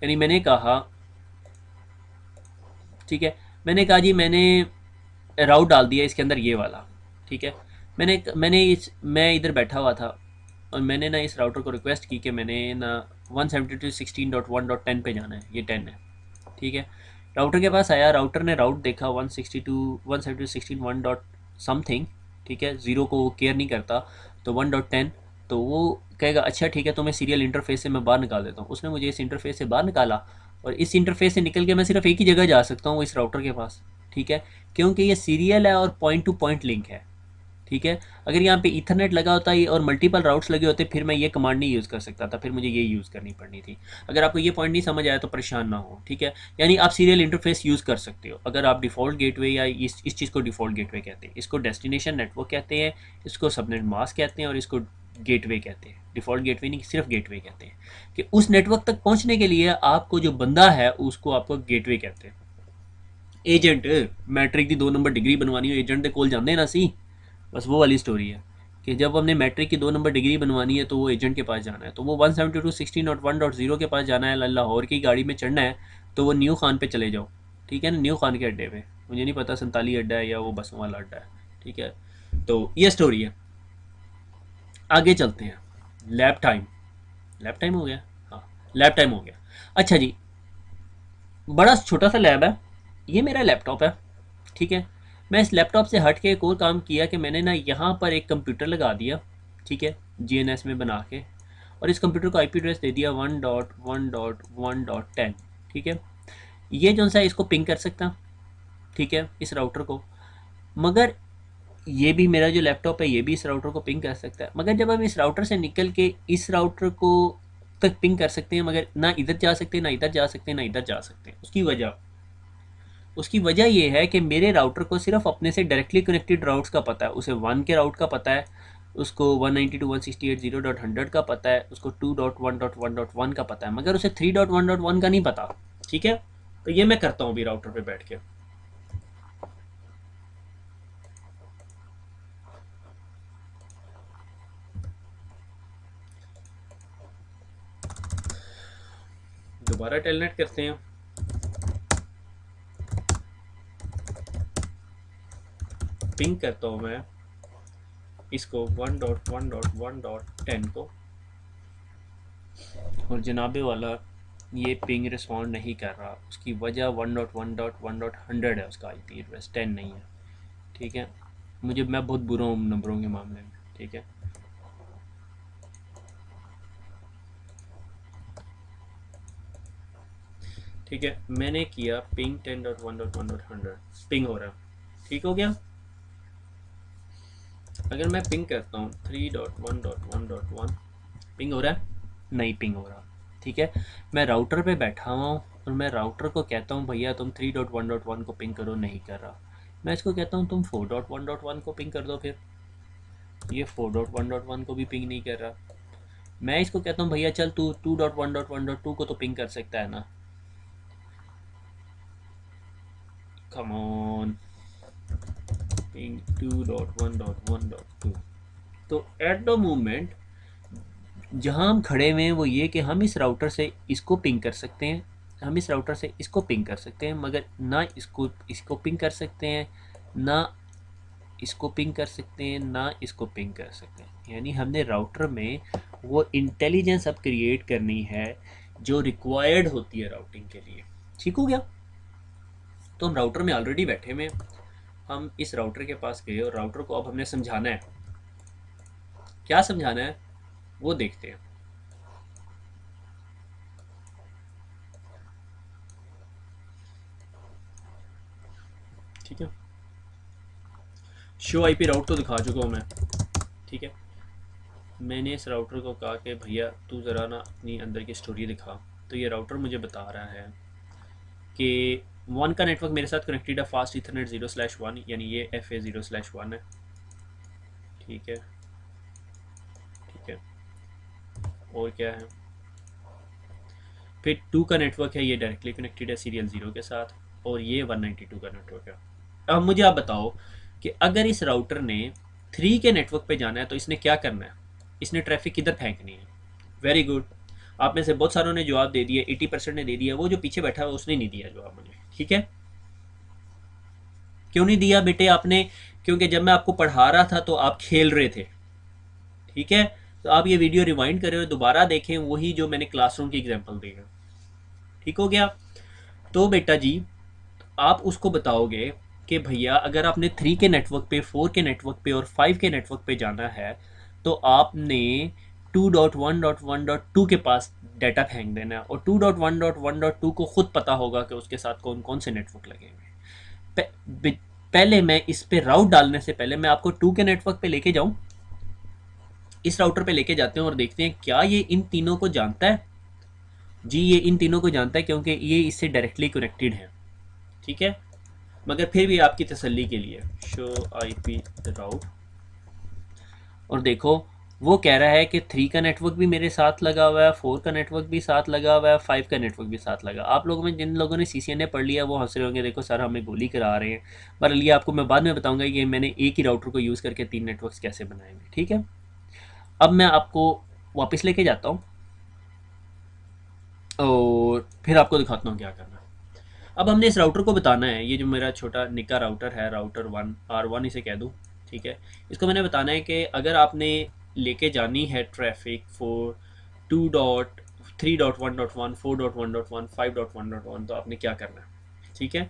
यानी मैंने कहा, ठीक है, मैंने कहा जी मैंने राउट डाल दिया इसके अंदर ये वाला। ठीक है, मैं इधर बैठा हुआ था, और मैंने ना इस राउटर को रिक्वेस्ट की कि मैंने ना 172.16.1.10 पे जाना है, ये 10 है। ठीक है, राउटर के पास आया, राउटर ने राउट देखा 172.168.16.1 डॉट समथिंग। ठीक है, ज़ीरो को वो केयर नहीं करता, तो 1.10, तो वो कहेगा अच्छा ठीक है, तो मैं सीरियल इंटरफेस से मैं बाहर निकाल देता हूँ। उसने मुझे इस इंटरफेस से बाहर निकाला, और इस इंटरफेस से निकल के मैं सिर्फ एक ही जगह जा सकता हूँ, इस राउटर के पास। ठीक है, क्योंकि ये सीरियल है और पॉइंट टू पॉइंट लिंक है। ठीक है, अगर यहाँ पे ईथरनेट लगा होता है और मल्टीपल राउट्स लगे होते, फिर मैं ये कमांड नहीं यूज़ कर सकता था, फिर मुझे ये यूज़ करनी पड़नी थी। अगर आपको ये पॉइंट नहीं समझ आया तो परेशान ना हो। ठीक है, यानी आप सीरियल इंटरफेस यूज़ कर सकते हो अगर आप डिफ़ॉल्ट गेटवे, या इस चीज़ को डिफ़ॉल्ट गेटवे कहते हैं, इसको डेस्टिनेशन नेटवर्क कहते हैं, इसको सबनेट मास्क कहते हैं, और इसको गेटवे कहते हैं। डिफ़ॉल्ट गेटवे नहीं, सिर्फ गेटवे कहते हैं, कि उस नेटवर्क तक पहुँचने के लिए आपको जो बंदा है उसको आपको गेटवे कहते हैं। एजेंट, मैट्रिक की 2 नंबर डिग्री बनवानी हो, एजेंट के कोल जाते ना सी, बस वो वाली स्टोरी है कि जब हमने मैट्रिक की 2 नंबर डिग्री बनवानी है तो वो एजेंट के पास जाना है, तो वो 172.16.1.0 के पास जाना है, लाहौर की गाड़ी में चढ़ना है, तो वो न्यू खान पे चले जाओ। ठीक है ना, न्यू खान के अड्डे पे, मुझे नहीं पता संताली अड्डा है या वो बसों वाला अड्डा है। ठीक है, तो ये स्टोरी है। आगे चलते हैं। लैब टाइम, लैब टाइम हो गया, हाँ लैब टाइम हो गया। अच्छा जी, बड़ा छोटा सा लैब है, ये मेरा लैपटॉप है। ठीक है, मैं इस लैपटॉप से हट के एक और काम किया कि मैंने ना यहाँ पर एक कंप्यूटर लगा दिया। ठीक है, जीएनएस में बना के, और इस कंप्यूटर को आईपी एड्रेस दे दिया 1.1.1.10। ठीक है, ये जो सा इसको पिंग कर सकता। ठीक है, इस राउटर को, मगर ये भी मेरा जो लैपटॉप है ये भी इस राउटर को पिंग कर सकता है, मगर जब हम इस राउटर से निकल के इस राउटर को तक पिंग कर सकते हैं, मगर ना इधर जा सकते, ना इधर जा सकते, ना इधर जा सकते। उसकी वजह ये है कि मेरे राउटर को सिर्फ अपने से डायरेक्टली कनेक्टेड राउट्स का पता है, उसे 1 के राउट का पता है, उसको 192.168.0.100 का पता है, उसको 2.1.1.1 का पता है, मगर उसे 3.1.1 का नहीं पता। ठीक है, तो ये मैं करता हूँ अभी राउटर पे बैठ के। दोबारा टेलनेट करते हैं, पिंग करता हूँ मैं इसको 1.1.1.10 को, और जनाबे वाला ये पिंग रिस्पॉन्ड नहीं कर रहा। उसकी वजह 1.1.1.100 है, उसका आईपी एड्रेस 10 नहीं है। ठीक है, मैं बहुत बुरा हूँ नंबरों के मामले में। ठीक है, ठीक है, मैंने किया पिंग 10.1.1.100, पिंग हो रहा है। ठीक हो गया। अगर मैं पिंग करता हूँ 3.1.1.1, पिंग हो रहा है, नहीं पिंग हो रहा। ठीक है, मैं राउटर पे बैठा हुआ हूँ, और मैं राउटर को कहता हूँ भैया तुम 3.1.1 को पिंग करो, नहीं कर रहा। मैं इसको कहता हूँ तुम 4.1.1 को पिंग कर दो, फिर ये 4.1.1 को भी पिंग नहीं कर रहा। मैं इसको कहता हूँ भैया चल तू 2.1.1.2 को तो पिंग कर सकता है ना, कम ऑन पिंग 2.1.1.2। तो एट द मोमेंट जहाँ हम खड़े हुए हैं वो ये कि हम इस राउटर से इसको पिंग कर सकते हैं, हम इस राउटर से इसको पिंग कर सकते हैं, मगर ना इसको इसको पिंग कर सकते हैं, ना इसको पिंग कर सकते हैं, ना इसको पिंग कर सकते हैं। यानी हमने राउटर में वो इंटेलिजेंस अब क्रिएट करनी है जो रिक्वायर्ड होती है राउटिंग के लिए। ठीक हो गया? तो हम राउटर में ऑलरेडी बैठे हुए हैं, हम इस राउटर के पास गए और राउटर को अब हमने समझाना है। क्या समझाना है वो देखते हैं। ठीक है, शो आईपी राउट तो दिखा चुका हूँ मैं। ठीक है, मैंने इस राउटर को कहा कि भैया तू ज़रा ना अपनी अंदर की स्टोरी दिखा। तो ये राउटर मुझे बता रहा है कि 1 का नेटवर्क मेरे साथ कनेक्टेड है फास्ट इथरनेट 0/1, यानी ये FA 0/1 है। ठीक है, ठीक है, और क्या है? फिर 2 का नेटवर्क है, ये डायरेक्टली कनेक्टेड है सीरियल 0 के साथ, और ये 192 का नेटवर्क है। अब मुझे आप बताओ कि अगर इस राउटर ने 3 के नेटवर्क पे जाना है तो इसने क्या करना है? इसने ट्रैफिक किधर फेंकनी है? वेरी गुड, आप में से बहुत सारों ने जवाब दे दिया, 80% ने दे दिया। वो जो पीछे बैठा है उसने नहीं दिया जवाब मुझे। ठीक है, क्यों नहीं दिया बेटे आपने? क्योंकि जब मैं आपको पढ़ा रहा था तो आप खेल रहे थे। ठीक है, तो आप ये वीडियो रिवाइंड करें और दोबारा देखें वही जो मैंने क्लासरूम की एग्जाम्पल दी है। ठीक हो गया? तो बेटा जी आप उसको बताओगे कि भैया अगर आपने 3 के नेटवर्क पे, 4 के नेटवर्क पे और 5 के नेटवर्क पे जाना है तो आपने 2.1.1.2 के पास डाटा फेंक देना है, और 2.1.1.2 को खुद पता होगा कि उसके साथ कौन कौन से नेटवर्क लगे हुए हैं। पहले मैं इस पे राउट डालने से पहले मैं आपको 2 के नेटवर्क पे लेके जाऊं, इस राउटर पे लेके जाते हैं और देखते हैं क्या ये इन तीनों को जानता है। जी ये इन तीनों को जानता है क्योंकि ये इससे डायरेक्टली कनेक्टेड है। ठीक है, मगर फिर भी आपकी तसल्ली के लिए शो आईपी राउट, और देखो वो कह रहा है कि 3 का नेटवर्क भी मेरे साथ लगा हुआ है, 4 का नेटवर्क भी साथ लगा हुआ है, 5 का नेटवर्क भी साथ लगा। आप लोगों में जिन लोगों ने CCNA पढ़ लिया वो हंस रहे होंगे, देखो सर हमें गोली करा रहे हैं। पर ये आपको मैं बाद में बताऊंगा कि मैंने एक ही राउटर को यूज़ करके 3 नेटवर्क्स कैसे बनाएंगे। ठीक है, अब मैं आपको वापस लेके जाता हूँ और फिर आपको दिखाता हूँ क्या करना है। अब हमने इस राउटर को बताना है, ये जो मेरा छोटा निक्का राउटर है, राउटर 1 R1 इसे कह दूँ। ठीक है, इसको मैंने बताना है कि अगर आपने लेके जानी है ट्रैफिक फॉर 2.3.1.1, 4.1.1, 5.1.1 तो आपने क्या करना है। ठीक है,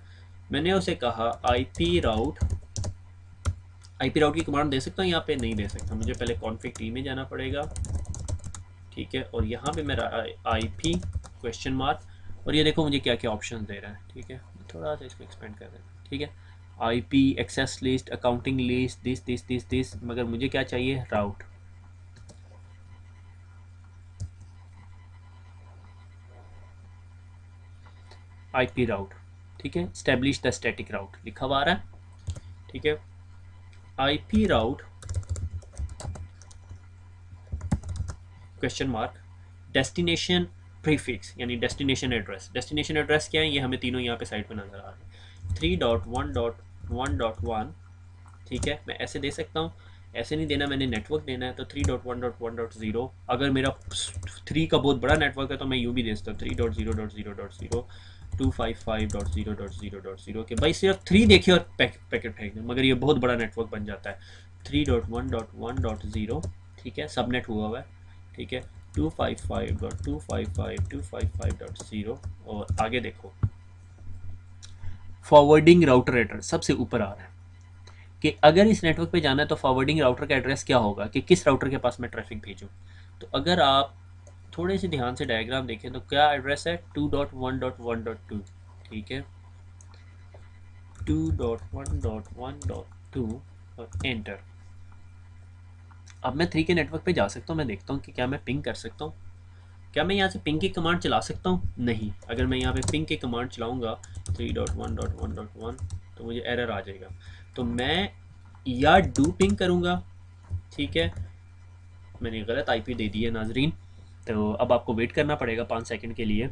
मैंने उसे कहा आईपी राउट की कमांड दे सकता हूँ यहाँ पे? नहीं दे सकता, मुझे पहले कॉन्फिग टी में जाना पड़ेगा। ठीक है, और यहाँ पे मेरा IP क्वेश्चन मार्क, और ये देखो मुझे क्या क्या ऑप्शन दे रहा है। ठीक है, थोड़ा सा इसको एक्सपेंड कर दें। ठीक है, IP access list, accounting list, this this this this, मगर मुझे क्या चाहिए? राउट। IP राउट। ठीक है, स्टैब्लिश द स्टैटिक राउट लिखा हुआ आ रहा है। ठीक है, IP राउट क्वेश्चन मार्क डेस्टिनेशन प्रीफिक्स, यानी डेस्टिनेशन एड्रेस। डेस्टिनेशन एड्रेस क्या है? ये हमें तीनों यहाँ पे साइड पे नजर आ रहे हैं। 3.1.1.1। ठीक है, मैं ऐसे दे सकता हूँ, ऐसे नहीं देना, मैंने नेटवर्क देना है। तो 3.1.1.0, अगर मेरा 3 का बहुत बड़ा नेटवर्क है तो मैं यूँ भी दे सकता हूँ 3.0.0.0 255.0.0.0 के भाई सिर्फ 3 देखे और पैकेट फेंक दें, मगर ये बहुत बड़ा नेटवर्क बन जाता है। 3.1.1.0, ठीक है, सबनेट हुआ है। ठीक है, 255.255.255.0, और आगे देखो फॉरवर्डिंग राउटर एड्रेस सबसे ऊपर आ रहा है कि अगर इस नेटवर्क पे जाना है तो फॉरवर्डिंग राउटर का एड्रेस क्या होगा कि किस राउटर के पास मैं ट्रैफिक भेजूँ। तो अगर आप थोड़े से ध्यान से डायग्राम देखें तो क्या एड्रेस है? 2.1.1.2। ठीक है, 2.1.1.2 और एंटर। अब मैं 3 के नेटवर्क पे जा सकता हूँ, मैं देखता हूँ कि क्या मैं पिंग कर सकता हूँ। क्या मैं यहाँ से पिंग की कमांड चला सकता हूँ? नहीं। अगर मैं यहाँ पे पिंग की कमांड चलाऊँगा 3.1.1.1 तो मुझे एरर आ जाएगा। तो मैं या डू पिंग करूँगा, ठीक है, मैंने गलत आईपी दे दी है नाजरीन, तो अब आपको वेट करना पड़ेगा 5 सेकंड के लिए,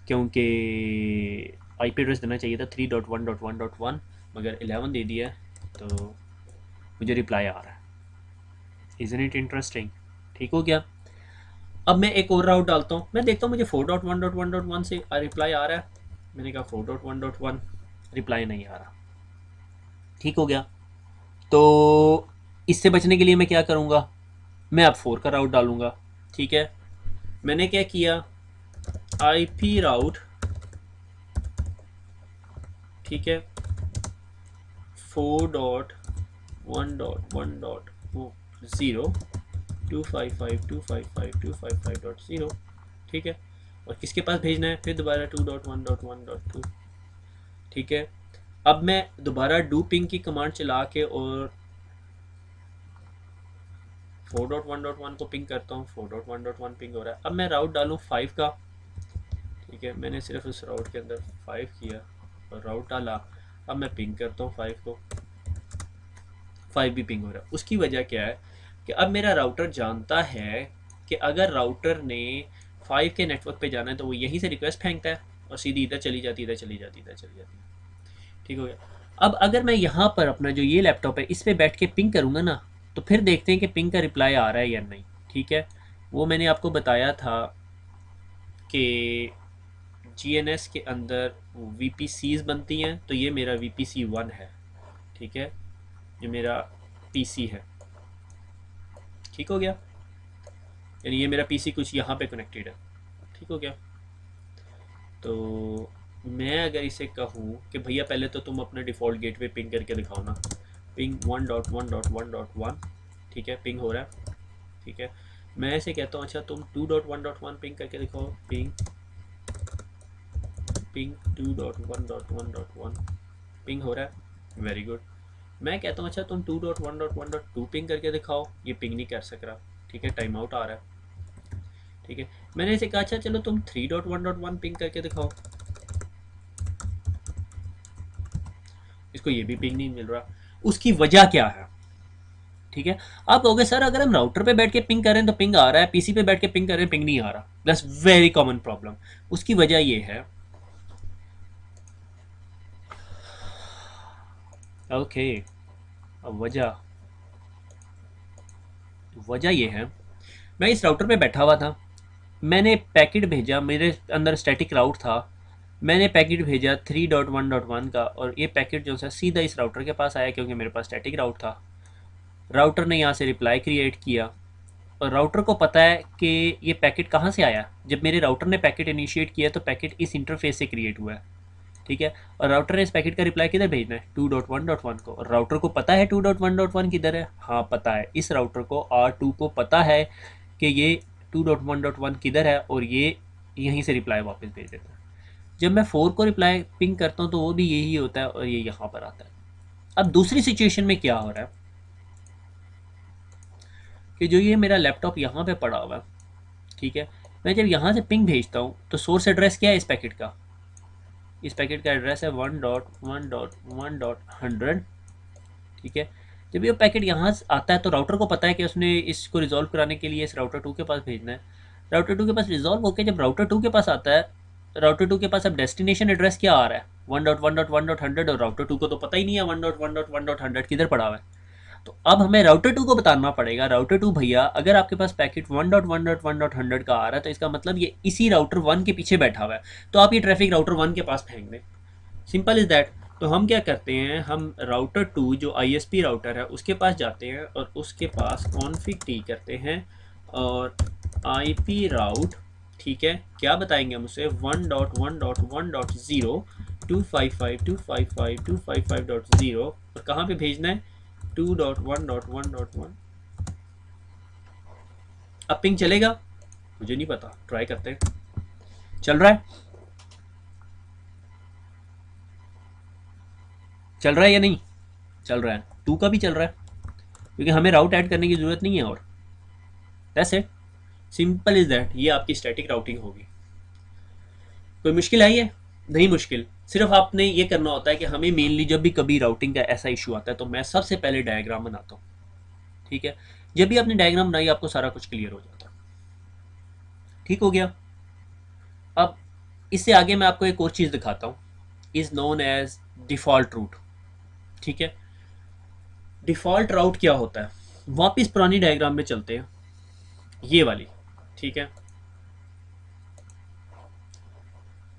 क्योंकि आईपी एड्रेस देना चाहिए था 3.1.1.1 मगर 11 दे दिया है, तो मुझे रिप्लाई आ रहा है। Isn't it interesting? ठीक हो गया। अब मैं एक और राउट डालता हूँ, मैं देखता हूँ मुझे 4.1.1.1 से रिप्लाई आ रहा है। मैंने कहा 4.1.1 रिप्लाई नहीं आ रहा। ठीक हो गया। तो इससे बचने के लिए मैं क्या करूँगा, मैं अब 4 का राउट डालूँगा। ठीक है, मैंने क्या किया, आईपी राउट, ठीक है, 4.1.1.0 255.255.255.0, ठीक है, और किसके पास भेजना है, फिर दोबारा 2.1.1.2, ठीक है। अब मैं दोबारा डू पिंग की कमांड चला के और 4.1.1 को पिंग करता हूँ, 4.1.1 पिंग हो रहा है। अब मैं राउट डालूँ 5 का, ठीक है, मैंने सिर्फ उस राउट के अंदर 5 किया और राउट डाला। अब मैं पिंग करता हूँ 5 को, 5 भी पिंग हो रहा है। उसकी वजह क्या है कि अब मेरा राउटर जानता है कि अगर राउटर ने 5 के नेटवर्क पे जाना है तो वो यहीं से रिक्वेस्ट फेंकता है और सीधी इधर चली जाती, इधर चली जाती, इधर चली जाती है। ठीक हो गया। अब अगर मैं यहाँ पर अपना जो ये लैपटॉप है इस पर बैठ के पिंग करूँगा ना, तो फिर देखते हैं कि पिंग का रिप्लाई आ रहा है या नहीं। ठीक है, वो मैंने आपको बताया था कि GNS के अंदर VPCs बनती हैं, तो ये मेरा VPC1 है। ठीक है, ये मेरा PC है। ठीक हो गया, यानी ये मेरा PC कुछ यहाँ पे कनेक्टेड है। ठीक हो गया। तो मैं अगर इसे कहूँ कि भैया पहले तो तुम अपना डिफ़ॉल्ट गेटवे पिंग करके दिखाओ ना, पिंग 1.1.1.1, ठीक है, पिंग हो रहा है। ठीक है, मैं ऐसे कहता हूँ अच्छा तुम 2.1.1 पिंग करके दिखाओ, पिंग पिंग 2.1.1.1 पिंग हो रहा है, वेरी गुड। मैं कहता हूँ अच्छा तुम 2.1.1.2 पिंग करके दिखाओ, ये पिंग नहीं कर सक रहा। ठीक है, टाइम आउट आ रहा है। ठीक है, मैंने इसे कहा अच्छा चलो तुम 3.1.1 पिंग करके दिखाओ, इसको ये भी पिंग नहीं मिल रहा। उसकी वजह क्या है? ठीक है, आप कहोगे सर अगर हम राउटर पे बैठ के पिंग कर रहे हैं तो पिंग आ रहा है, पीसी पे बैठ के पिंग कर रहे हैं पिंग नहीं आ रहा। That's very common problem. उसकी वजह ये है, ओके, अब वजह वजह ये है, मैं इस राउटर पे बैठा हुआ था, मैंने पैकेट भेजा, मेरे अंदर स्टैटिक राउट था, मैंने पैकेट भेजा 3.1.1 का और ये पैकेट जो सा सीधा इस राउटर के पास आया क्योंकि मेरे पास स्टैटिक राउट था। राउटर ने यहाँ से रिप्लाई क्रिएट किया और राउटर को पता है कि ये पैकेट कहाँ से आया। जब मेरे राउटर ने पैकेट इनिशिएट किया तो पैकेट इस इंटरफेस से क्रिएट हुआ है। ठीक है, और राउटर ने इस पैकेट का रिप्लाई किधर भेजना है, 2.1.1 को। और राउटर को पता है 2.1.1 किधर है, हाँ पता है, इस राउटर को R2 को पता है कि ये 2.1.1 किधर है और ये यहीं से रिप्लाई वापस भेज देता है। जब मैं 4 को रिप्लाई पिंग करता हूँ तो वो भी यही होता है और ये यहाँ पर आता है। अब दूसरी सिचुएशन में क्या हो रहा है कि जो ये मेरा लैपटॉप यहाँ पे पड़ा हुआ है, ठीक है, मैं जब यहाँ से पिंग भेजता हूँ तो सोर्स एड्रेस क्या है इस पैकेट का, इस पैकेट का एड्रेस है 1.1.1.100। ठीक है, जब ये पैकेट यहाँ से आता है तो राउटर को पता है कि उसने इसको रिजॉल्व कराने के लिए इस राउटर 2 के पास भेजना है। राउटर 2 के पास रिजॉल्व होकर जब राउटर 2 के पास आता है, राउटर 2 के पास अब डेस्टिनेशन एड्रेस क्या आ रहा है, 1.1.1.100, और राउटर 2 को तो पता ही नहीं है 1.1.1.100 किधर पड़ा हुआ है। तो अब हमें राउटर 2 को बताना पड़ेगा, राउटर 2 भैया अगर आपके पास पैकेट 1.1.1.100 का आ रहा है तो इसका मतलब ये इसी राउटर 1 के पीछे बैठा हुआ है, तो आप ये ट्रैफिक राउटर 1 के पास फेंक दें। Simple is that. तो हम क्या करते हैं, हम राउटर 2 जो ISP राउटर है उसके पास जाते हैं और उसके पास कॉन्फ़िग टी करते हैं और IP राउट, ठीक है, क्या बताएंगे हम उसे, 1.1.1.0 255.255.255.0 और कहाँ पे भेजना है, 2.1.1.1। अब पिंग चलेगा, मुझे नहीं पता, ट्राई करते हैं। चल रहा है, चल रहा है या नहीं चल रहा है, 2 का भी चल रहा है क्योंकि हमें राउट ऐड करने की ज़रूरत नहीं है और that's it. Simple is that, ये आपकी स्टैटिक राउटिंग होगी। कोई मुश्किल आई है? नहीं मुश्किल, सिर्फ आपने ये करना होता है कि हमें मेनली जब भी कभी राउटिंग का ऐसा इशू आता है तो मैं सबसे पहले डायग्राम बनाता हूँ, ठीक है। जब भी आपने डायग्राम बनाई आपको सारा कुछ क्लियर हो जाता है। ठीक हो गया। अब इससे आगे मैं आपको एक और चीज़ दिखाता हूँ, is known as default route. ठीक है, डिफ़ॉल्ट राउट क्या होता है, वापस पुरानी डायग्राम में चलते हैं, ये वाली। ठीक है,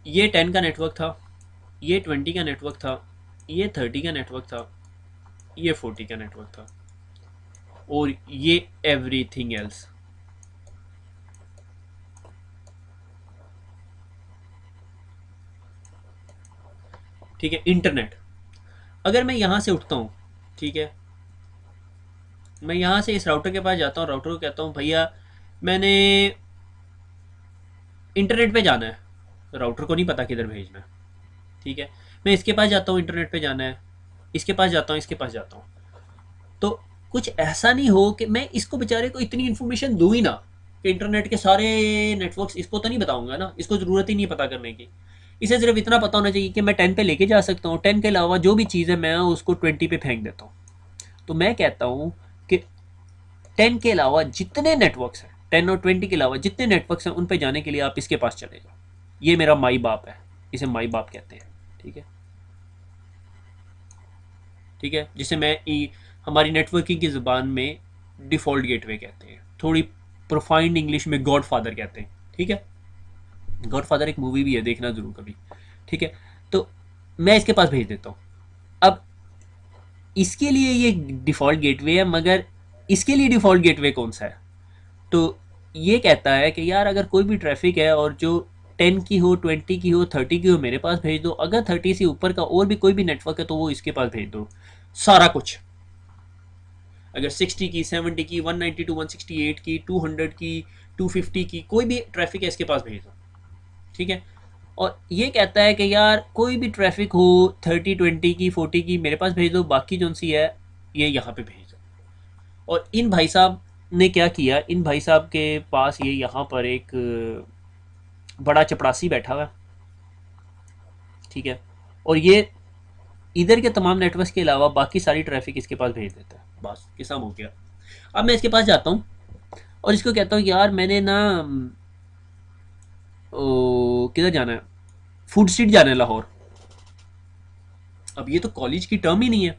ये 10 का नेटवर्क था, ये 20 का नेटवर्क था, ये 30 का नेटवर्क था, ये 40 का नेटवर्क था, और ये एवरीथिंग एल्स। ठीक है, इंटरनेट। अगर मैं यहाँ से उठता हूँ, ठीक है, मैं यहाँ से इस राउटर के पास जाता हूँ, राउटर को कहता हूँ भैया मैंने इंटरनेट पे जाना है, राउटर को नहीं पता किधर भेजना है। ठीक है, मैं इसके पास जाता हूँ, इंटरनेट पे जाना है, इसके पास जाता हूँ, इसके पास जाता हूँ, तो कुछ ऐसा नहीं हो कि मैं इसको बेचारे को इतनी इन्फॉर्मेशन दूँ ही ना कि इंटरनेट के सारे नेटवर्क्स, इसको तो नहीं बताऊंगा ना, इसको ज़रूरत ही नहीं पता करने की। इसे सिर्फ इतना पता होना चाहिए कि मैं 10 पे लेके जा सकता हूँ, 10 के अलावा जो भी चीज़ है मैं उसको 20 पे फेंक देता हूँ। तो मैं कहता हूँ कि 10 के अलावा जितने नेटवर्क्स हैं, 10 और 20 के अलावा जितने नेटवर्क्स हैं उन पे जाने के लिए आप इसके पास चले जाओ। ये मेरा माई बाप है, इसे माई बाप कहते हैं। ठीक है, ठीक है, जिसे मैं हमारी नेटवर्किंग की ज़बान में डिफ़ॉल्ट गेटवे कहते हैं, थोड़ी प्रोफाइंड इंग्लिश में गॉड फादर कहते हैं। ठीक है, गॉड फादर एक मूवी भी है, देखना ज़रूर कभी। ठीक है, तो मैं इसके पास भेज देता हूँ। अब इसके लिए ये डिफ़ॉल्ट गेटवे है, मगर इसके लिए डिफ़ॉल्ट गेटवे कौन सा है, तो ये कहता है कि यार अगर कोई भी ट्रैफिक है और जो 10 की हो, 20 की हो, 30 की हो, मेरे पास भेज दो। अगर 30 से ऊपर का और भी कोई भी नेटवर्क है तो वो इसके पास भेज दो, सारा कुछ। अगर 60 की, 70 की, 192, 168 की, 200 की, 250 की, कोई भी ट्रैफिक है इसके पास भेज दो। ठीक है, और ये कहता है कि यार कोई भी ट्रैफिक हो 30, 20 की, 40 की, मेरे पास भेज दो, बाकी जो सी है ये यहाँ पे भेज दो। और इन भाई साहब ने क्या किया, इन भाई साहब के पास ये यहाँ पर एक बड़ा चपड़ासी बैठा हुआ है। ठीक है, और ये इधर के तमाम नेटवर्क के अलावा बाकी सारी ट्रैफिक इसके पास भेज देता है। बस किस्सा हो गया। अब मैं इसके पास जाता हूँ और इसको कहता हूँ यार मैंने ना किधर जाना है, फूड स्ट्रीट जाना है लाहौर। अब ये तो कॉलेज की टर्म ही नहीं है,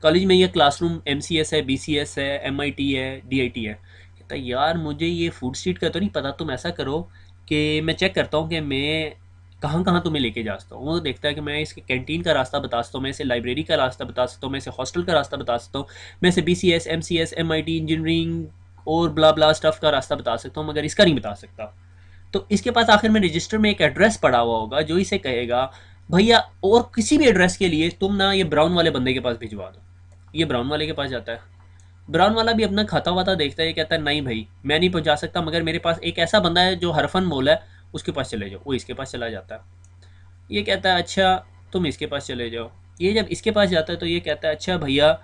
कॉलेज में ये क्लासरूम MCS है, BCS है, MIT है, DIT है। कहता है यार मुझे ये फूड स्ट्रीट का तो नहीं पता, तुम ऐसा करो कि मैं चेक करता हूँ कि मैं कहाँ कहाँ तुम्हें लेके जा सकता हूँ। वो देखता है कि मैं इसके कैंटीन का रास्ता बता सकता हूँ, मैं इसे लाइब्रेरी का रास्ता बता सकता हूँ, मैं इसे हॉस्टल का रास्ता बता सकता हूँ, मैं इसे BCS MCS MIT इंजीनियरिंग और ब्ला ब्ला स्टफ का रास्ता बता सकता हूँ, मगर इसका नहीं बता सकता। तो इसके पास आखिर में रजिस्टर में एक एड्रेस पड़ा हुआ होगा जो इसे कहेगा भैया और किसी भी एड्रेस के लिए तुम ना ये ब्राउन वाले बंदे के पास भिजवा दो। ये ब्राउन वाले के पास जाता है, ब्राउन वाला भी अपना खाता वाता देखता है, ये कहता है नहीं भाई मैं नहीं पहुंचा सकता, मगर मेरे पास एक ऐसा बंदा है जो हरफन मोल है, उसके पास चले जाओ। वो इसके पास चला जाता है, ये कहता है अच्छा तुम इसके पास चले जाओ। ये जब इसके पास जाता है तो ये कहता है अच्छा भैया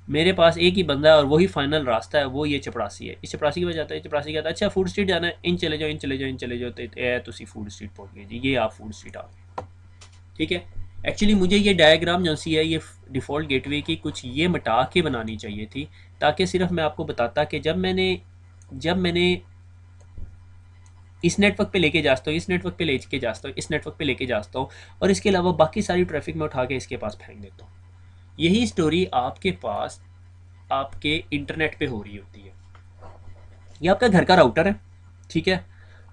मेरे पास एक ही बंदा है और वही फाइनल रास्ता है, वो ये चपरासी है। इस चपरासी के पास जाता है, चपरासी कहता है अच्छा फूड स्ट्रीट जाना है, इन चले जाओ, इन चले जाओ, इन चले जाओ, तो तुसी फूड स्ट्रीट पहुंच गए जी, ये आप फूड स्ट्रीट आ गए। ठीक है, एक्चुअली मुझे ये डायग्राम जो सी है ये डिफ़ॉल्ट गेटवे की कुछ ये मिटा के बनानी चाहिए थी, ताकि सिर्फ मैं आपको बताता कि जब मैंने इस नेटवर्क पे लेके जाता हूँ, इस नेटवर्क पे लेके जाता हूँ, इस नेटवर्क पे लेके जाता हूँ, और इसके अलावा बाकी सारी ट्रैफिक में उठा के इसके पास फेंक देता हूँ। यही स्टोरी आपके पास आपके इंटरनेट पे हो रही होती है। ये आपका घर का राउटर है, ठीक है,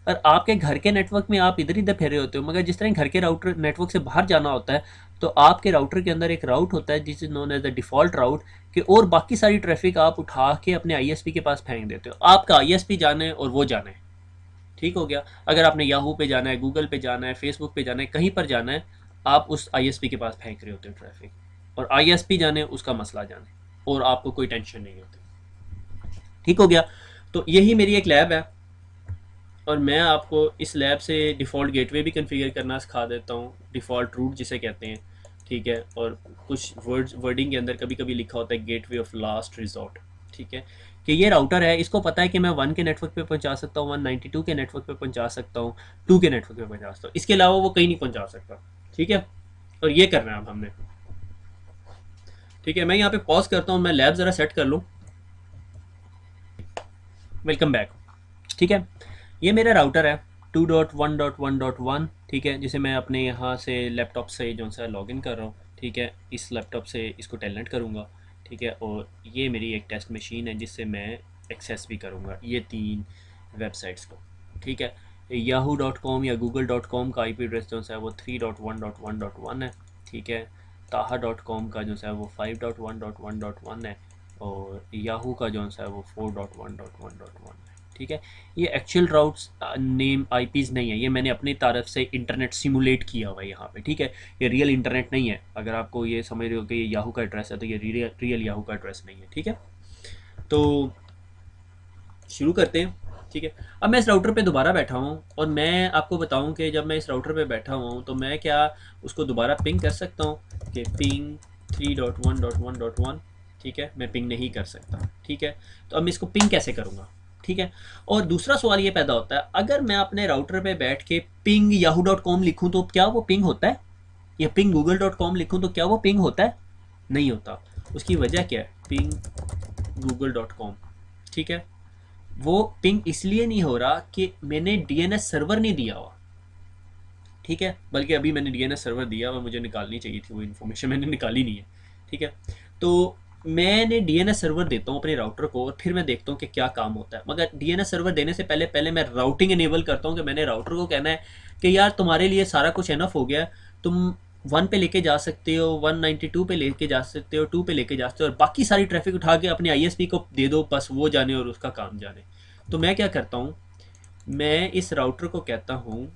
और आपके घर के नेटवर्क में आप इधर इधर फेरे होते हो, मगर जिस तरह घर के राउटर नेटवर्क से बाहर जाना होता है तो आपके राउटर के अंदर एक राउट होता है जिस is known as the default route, कि और बाकी सारी ट्रैफिक आप उठा के अपने ISP के पास फेंक देते हो। आपका ISP जाना है और वो जाना है। ठीक हो गया, अगर आपने याहू पे जाना है, गूगल पे जाना है, फेसबुक पे जाना है, कहीं पर जाना है, आप उस ISP के पास फेंक रहे होते हो ट्रैफिक, और ISP जाने उसका मसला जाने, और आपको कोई टेंशन नहीं होती। ठीक हो गया, तो यही मेरी एक लैब है और मैं आपको इस लैब से डिफ़ॉल्ट गेटवे भी कन्फिगर करना सिखा देता हूँ, डिफ़ॉल्ट रूट जिसे कहते हैं। ठीक है, और कुछ वर्डिंग के अंदर कभी कभी लिखा होता है गेटवे ऑफ लास्ट रिजॉर्ट। ठीक है, कि ये राउटर है, इसको पता है कि मैं 1 के नेटवर्क पे पहुंचा सकता हूँ, 192 के नेटवर्क पे पहुंचा सकता हूँ, 2 के नेटवर्क पे पहुंचा सकता हूँ, इसके अलावा वो कहीं नहीं पहुंचा सकता। ठीक है, और ये करना है अब हमने। ठीक है, मैं यहाँ पे पॉज करता हूँ, मैं लैब ज़रा सेट कर लूँ। Welcome back. ठीक है, ये मेरा राउटर है 2.1.1.1। ठीक है, जिसे मैं अपने यहाँ से लैपटॉप से जो सा लॉगिन कर रहा हूँ। ठीक है, इस लैपटॉप से इसको टेलनेट करूँगा। ठीक है, और ये मेरी एक टेस्ट मशीन है जिससे मैं एक्सेस भी करूँगा ये 3 वेबसाइट्स को। ठीक है, yahoo.com या google.com का IP एड्रेस जो है वो 3.1.1.1 है। ठीक है, taha.com का जो है वो 5.1.1.1 है, और याहू का जो है वो 4.1.1.1 है। ठीक है, ये एक्चुअल राउट्स नेम आईपीज़ नहीं है, ये मैंने अपनी तरफ से इंटरनेट सिमुलेट किया हुआ है यहाँ पे। ठीक है, ये रियल इंटरनेट नहीं है। अगर आपको ये समझ रहे हो कि ये याहू का एड्रेस है तो ये रियल याहू का एड्रेस नहीं है। ठीक है, तो शुरू करते हैं। ठीक है, अब मैं इस राउटर पे दोबारा बैठा हूँ और मैं आपको बताऊँ कि जब मैं इस राउटर पे बैठा हुआ हूँ तो मैं क्या उसको दोबारा पिंग कर सकता हूँ कि पिंग 3.1.1.1। ठीक है, मैं पिंग नहीं कर सकता। ठीक है, तो अब मैं इसको पिंग कैसे करूँगा? ठीक है, और दूसरा सवाल ये पैदा होता है, अगर मैं अपने राउटर पे बैठ के पिंग yahoo.com लिखूँ तो क्या वो पिंग होता है? या पिंग google.com लिखूँ तो क्या वो पिंग होता है? नहीं होता। उसकी वजह क्या है? Ping google.com। ठीक है, वो पिंग इसलिए नहीं हो रहा कि मैंने डीएनएस सर्वर नहीं दिया हुआ। ठीक है, बल्कि अभी मैंने डीएनएस सर्वर दिया हुआ, मुझे निकालनी चाहिए थी वो इन्फॉर्मेशन, मैंने निकाली नहीं है। ठीक है, तो मैंने डीएनएस सर्वर देता हूँ अपने राउटर को और फिर मैं देखता हूँ कि क्या काम होता है। मगर डीएनएस सर्वर देने से पहले पहले मैं राउटिंग इनेबल करता हूँ कि मैंने राउटर को कहना है कि यार तुम्हारे लिए सारा कुछ एनफ हो गया है, तुम 1 पे लेके जा सकते हो, 192 पे लेके जा सकते हो, 2 पे लेके जा सकते हो, और बाकी सारी ट्रैफिक उठा के अपने आईएसपी को दे दो, बस वो जाने और उसका काम जाने। तो मैं क्या करता हूँ, मैं इस राउटर को कहता हूँ,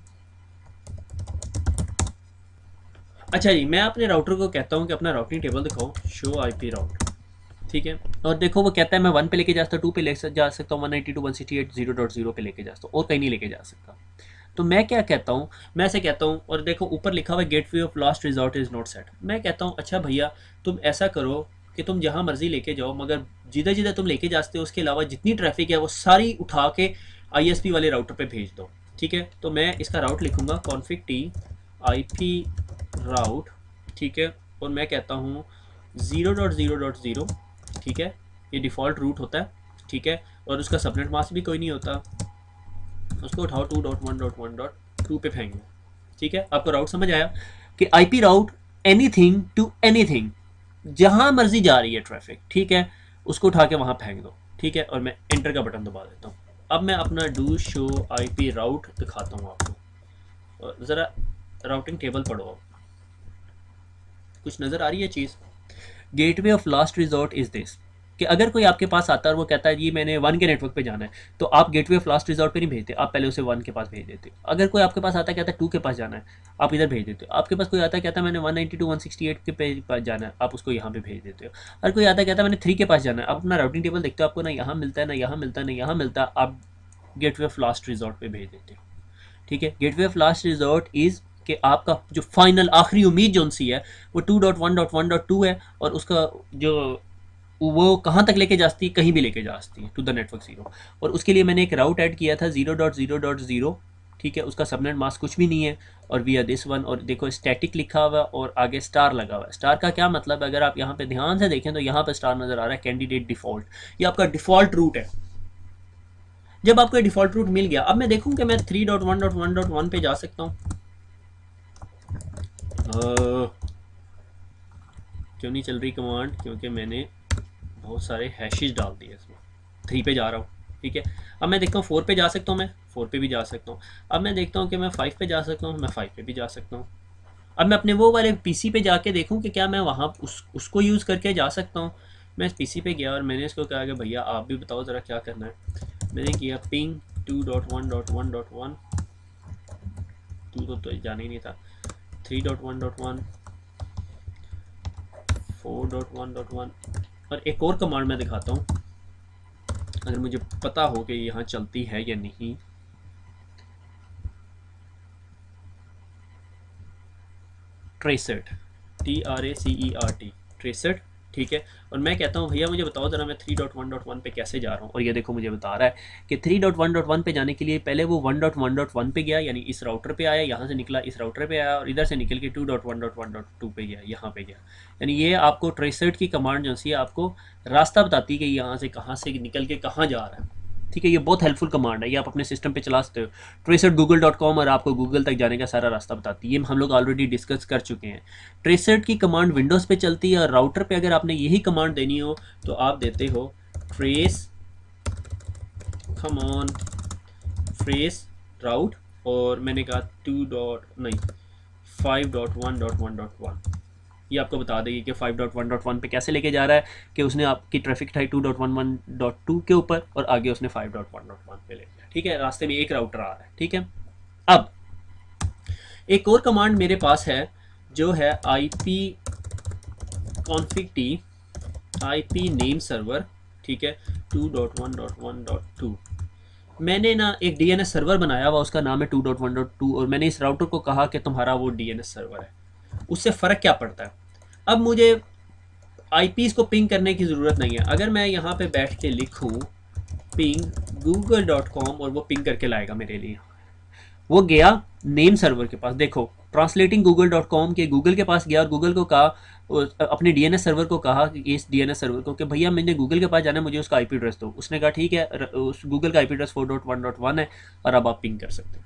अच्छा जी, मैं अपने राउटर को कहता हूँ कि अपना राउटिंग टेबल दिखाओ, शो आईपी राउट। ठीक है, और देखो वो कहता है मैं 1 पे लेके जा सकता हूँ, 2 पे ले जा सकता हूँ, 192.168.0.0 पे लेके जा सकता हूँ, और कहीं नहीं लेके जा सकता। तो मैं क्या कहता हूँ, मैं ऐसे कहता हूँ, और देखो ऊपर लिखा हुआ gateway of last resort is not set. मैं कहता हूँ अच्छा भैया, तुम ऐसा करो कि तुम जहाँ मर्जी लेके जाओ, मगर जिधर जिधर तुम लेके जाते हो उसके अलावा जितनी ट्रैफिक है वो सारी उठा के आईएसपी वाले राउटर पे भेज दो। ठीक है, तो मैं इसका राउट लिखूंगा कॉन्फिग टी आईपी राउट। ठीक है, और मैं कहता हूँ 0.0.0। ठीक है, ये डिफ़ॉल्ट रूट होता है। ठीक है, और उसका सबनेट मास्क भी कोई नहीं होता, उसको उठाओ 2.1.1.2 पे फेंक दो। ठीक है, आपको राउट समझ आया कि IP route anything to anything, जहां मर्जी जा रही है ट्रैफिक। ठीक है, उसको उठा के वहां फेंक दो। ठीक है, और मैं एंटर का बटन दबा देता हूँ। अब मैं अपना डू शो आईपी राउट दिखाता हूँ आपको, और ज़रा राउटिंग टेबल पढ़ो। आप कुछ नज़र आ रही है चीज़? Gateway of last resort is this, कि अगर कोई आपके पास आता है और वो कहता है जी मैंने 1 के नेटवर्क पे जाना है, तो आप गेटवे ऑफ लास्ट रिजॉर्ट पे नहीं भेजते, आप पहले उसे 1 के पास भेज देते हो। अगर कोई आपके पास आता है कहता है 2 के पास जाना है, आप इधर भेज देते हो। आपके पास कोई आता है कहता है मैंने 192 168 के पास जाना है, आप उसको यहाँ पे भेज देते हो। अगर कोई आता है कहता है मैंने 3 के पास जाना है, आप अपना राउटिंग टेबल देखते हो, आपको ना यहाँ मिलता है, ना यहाँ मिलता है, ना यहाँ मिलता है, आप गेटवे ऑफ लास्ट रिजॉर्ट पे भेज देते हो। ठीक है, gateway of last resort is कि आपका जो फाइनल आखिरी उम्मीद जो सी है वो 2.1.1.2 है, और उसका जो वो कहाँ तक लेके जाती है, कहीं भी लेके जा सकती है टू द नेटवर्क जीरो। और उसके लिए मैंने एक राउट ऐड किया था 0.0.0। ठीक है, उसका सबनेट मास्क कुछ भी नहीं है, और वी आर दिस वन, और देखो स्टैटिक लिखा हुआ और आगे स्टार लगा हुआ है। स्टार का क्या मतलब है, अगर आप यहाँ पे ध्यान से देखें तो यहाँ पे स्टार नज़र आ रहा है, कैंडिडेट डिफ़ॉल्ट। ये आपका डिफ़ॉल्ट रूट है। जब आपको डिफ़ॉल्ट रूट मिल गया, अब मैं देखूँ कि मैं 3.1.1.1 पे जा सकता हूँ। क्यों नहीं चल रही कमांड? क्योंकि मैंने बहुत सारे हैशेज डाल दिए इसमें। 3 पे जा रहा हूँ। ठीक है, अब मैं देखता हूँ 4 पे जा सकता हूँ, मैं 4 पे भी जा सकता हूँ। अब मैं देखता हूँ कि मैं 5 पे जा सकता हूँ, मैं 5 पे भी जा सकता हूँ। अब मैं अपने वो वाले पीसी पे जाके देखूँ कि क्या मैं वहाँ उसको यूज़ करके जा सकता हूँ। मैं इस पीसी पे गया और मैंने इसको कहा कि भैया आप भी बताओ ज़रा क्या करना है। मैंने किया पिंग 2.1.1.1, 2 तो जाना ही नहीं था, 3.1.1, 4.1.1, और एक और कमांड मैं दिखाता हूँ अगर मुझे पता हो कि यहाँ चलती है या नहीं। ट्रेसेट, TRACERT, ट्रेसेट। ठीक है। और मैं कहता हूँ भैया मुझे बताओ ज़रा मैं 3.1.1 पे कैसे जा रहा हूँ, और ये देखो मुझे बता रहा है कि 3.1.1 पे जाने के लिए पहले वो 1.1.1 पे गया, यानी इस राउटर पे आया, यहाँ से निकला इस राउटर पे आया, और इधर से निकल के 2.1.1.2 पे गया, यहाँ पे गया। यानी ये आपको ट्रेसर्ट की कमांड जो सी है आपको रास्ता बताती है कि यहाँ से कहाँ से निकल के कहाँ जा रहा है। ठीक है, ये बहुत हेल्पफुल कमांड है, ये आप अपने सिस्टम पे चला सकते हो। ट्रेसर google.com, और आपको गूगल तक जाने का सारा रास्ता बताती है, ये हम लोग ऑलरेडी डिस्कस कर चुके हैं। ट्रेसर की कमांड विंडोज़ पे चलती है, और राउटर पे अगर आपने यही कमांड देनी हो तो आप देते हो ट्रेस कमान ट्रेस राउट, और मैंने कहा 2 डॉट नहीं 5.1.1.1, ये आपको बता देगी कि 5.1.1 पे कैसे लेके जा रहा है, कि उसने आपकी ट्रैफिक उठाई 2.11.2 के ऊपर और आगे उसने 5.1.1 पे ले लिया। ठीक है, रास्ते में एक राउटर आ रहा है। ठीक है, अब एक और कमांड मेरे पास है जो है IP config t IP name server. ठीक है, 2.1.1.2, मैंने ना एक DNS सर्वर बनाया हुआ, उसका नाम है 2.1.2, और मैंने इस राउटर को कहा कि तुम्हारा वो DNS सर्वर है। उससे फ़र्क क्या पड़ता है, अब मुझे IPs को पिंग करने की ज़रूरत नहीं है। अगर मैं यहाँ पे बैठ के लिखूँ पिंग google.com, और वो पिंग करके लाएगा मेरे लिए। वो गया नेम सर्वर के पास, देखो ट्रांसलेटिंग google.com के गूगल के पास गया, और गूगल को कहा, अपने DNS सर्वर को कहा कि इस DNS सर्वर को कि भैया मैंने गूगल के पास जाना है, मुझे उसका IP एड्रेस दो। उसने कहा ठीक है, उस गूगल का IP एड्रेस 4.1.1 है, और अब आप पिंग कर सकते हो।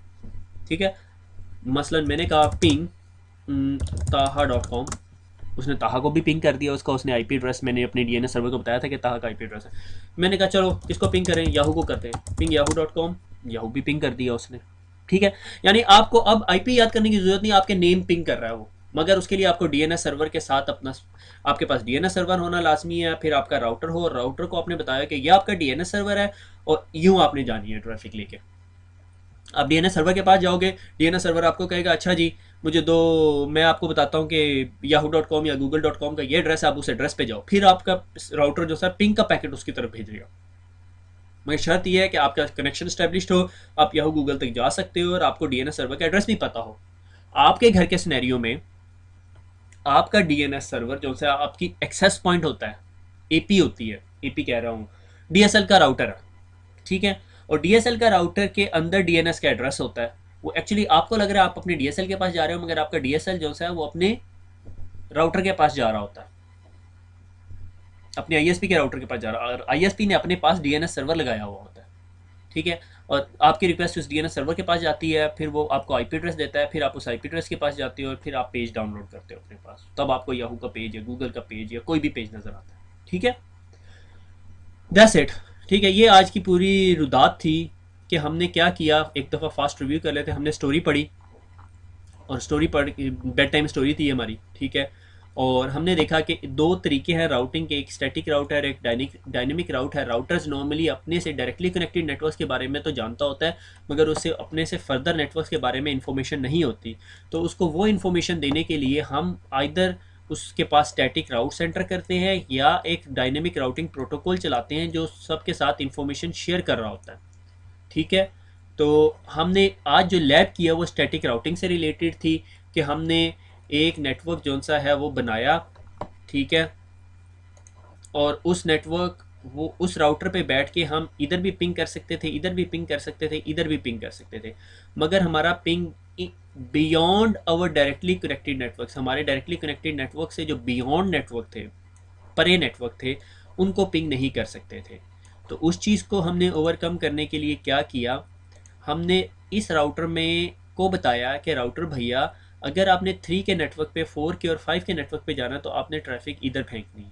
ठीक है, मसलन मैंने कहा पिंग taha.com, उसने ताहा को भी पिंग कर दिया उसका, उसने IP एड्रेस मैंने अपने DNS सर्वर को बताया था कि ताहा का IP एड्रेस है। मैंने कहा चलो किसको पिंग करें, याहू को करते हैं, पिंग yahoo.com, याहू भी पिंग कर दिया उसने। ठीक है, यानी आपको अब IP याद करने की जरूरत नहीं, आपके नेम पिंग कर रहा है वो, मगर उसके लिए आपको DNS सर्वर के साथ अपना, आपके पास DNS सर्वर होना लाजमी है, फिर आपका राउटर हो, और राउटर को आपने बताया कि यह आपका DNS सर्वर है, और यूं आपने जानी है ट्रैफिक लेके। आप DNS सर्वर के पास जाओगे, DNS सर्वर आपको कहेगा अच्छा जी मुझे दो, मैं आपको बताता हूँ कि yahoo.com या google.com का ये एड्रेस है, आप उस एड्रेस पे जाओ, फिर आपका राउटर जो है पिंग का पैकेट उसकी तरफ भेजेगा। मगर शर्त यह है कि आपका कनेक्शन स्टैब्लिश्ड हो, आप याहू गूगल तक जा सकते हो, और आपको DNS सर्वर का एड्रेस भी पता हो। आपके घर के सिनेरियो में आपका DNS सर्वर जो है आपकी एक्सेस पॉइंट होता है, AP होती है, AP कह रहा हूँ, DSL का राउटर है। ठीक है, और DSL का राउटर के अंदर DNS का एड्रेस होता है। वो एक्चुअली आपको लग रहा है आप अपने DSL के पास जा रहे हो, मगर आपका DSL जो है वो अपने राउटर के पास जा रहा होता है, अपने ISP के राउटर के पास जा रहा है, और ISP ने अपने पास DNS सर्वर लगाया हुआ होता है। ठीक है, और आपकी रिक्वेस्ट उस DNS सर्वर के पास जाती है, फिर वो आपको IP एड्रेस देता है, फिर आप उस IP एड्रेस के पास जाते हो, और फिर आप पेज डाउनलोड करते हो अपने पास, तब आपको याहू का पेज या गूगल का पेज या कोई भी पेज नज़र आता है। ठीक है, दैट्स इट। ठीक है, ये आज की पूरी रुदात थी कि हमने क्या किया। एक दफ़ा फास्ट रिव्यू कर लेते हैं। हमने स्टोरी पढ़ी, और स्टोरी पढ़ बेड टाइम स्टोरी थी हमारी। ठीक है, और हमने देखा कि दो तरीके हैं राउटिंग के, एक स्टैटिक राउट है, एक डायनेमिक राउट है। राउटर्स नॉर्मली अपने से डायरेक्टली कनेक्टेड नेटवर्क्स के बारे में तो जानता होता है, मगर उससे अपने से फर्दर नेटवर्क्स के बारे में इंफॉर्मेशन नहीं होती, तो उसको वो इन्फॉर्मेशन देने के लिए हम आइदर उसके पास स्टैटिक राउट सेंटर करते हैं, या एक डायनेमिक राउटिंग प्रोटोकॉल चलाते हैं जो सबके साथ इंफॉर्मेशन शेयर कर रहा होता है। ठीक है, तो हमने आज जो लैब किया वो स्टैटिक राउटिंग से रिलेटेड थी, कि हमने एक नेटवर्क जो सा है वो बनाया। ठीक है, और उस नेटवर्क वो उस राउटर पे बैठ के हम इधर भी पिंग कर सकते थे, इधर भी पिंग कर सकते थे, इधर भी पिंग कर सकते थे, मगर हमारा ping beyond our directly connected network, हमारे डायरेक्टली कनेक्टेड नेटवर्क से जो बियॉन्ड नेटवर्क थे, परे नेटवर्क थे, उनको पिंग नहीं कर सकते थे। तो उस चीज़ को हमने ओवरकम करने के लिए क्या किया, हमने इस राउटर में को बताया कि राउटर भैया अगर आपने 3 के नेटवर्क पे, 4 के और 5 के नेटवर्क पे जाना, तो आपने ट्रैफिक इधर फेंकनी है।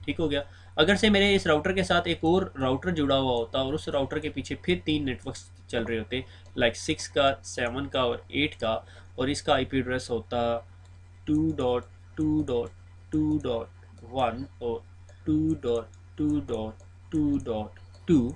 ठीक हो गया। अगर से मेरे इस राउटर के साथ एक और राउटर जुड़ा हुआ होता, और उस राउटर के पीछे फिर 3 नेटवर्क्स चल रहे होते, लाइक 6 का, 7 का और 8 का, और इसका IP एड्रेस होता 2.2.2.1 और 2.2.2.2,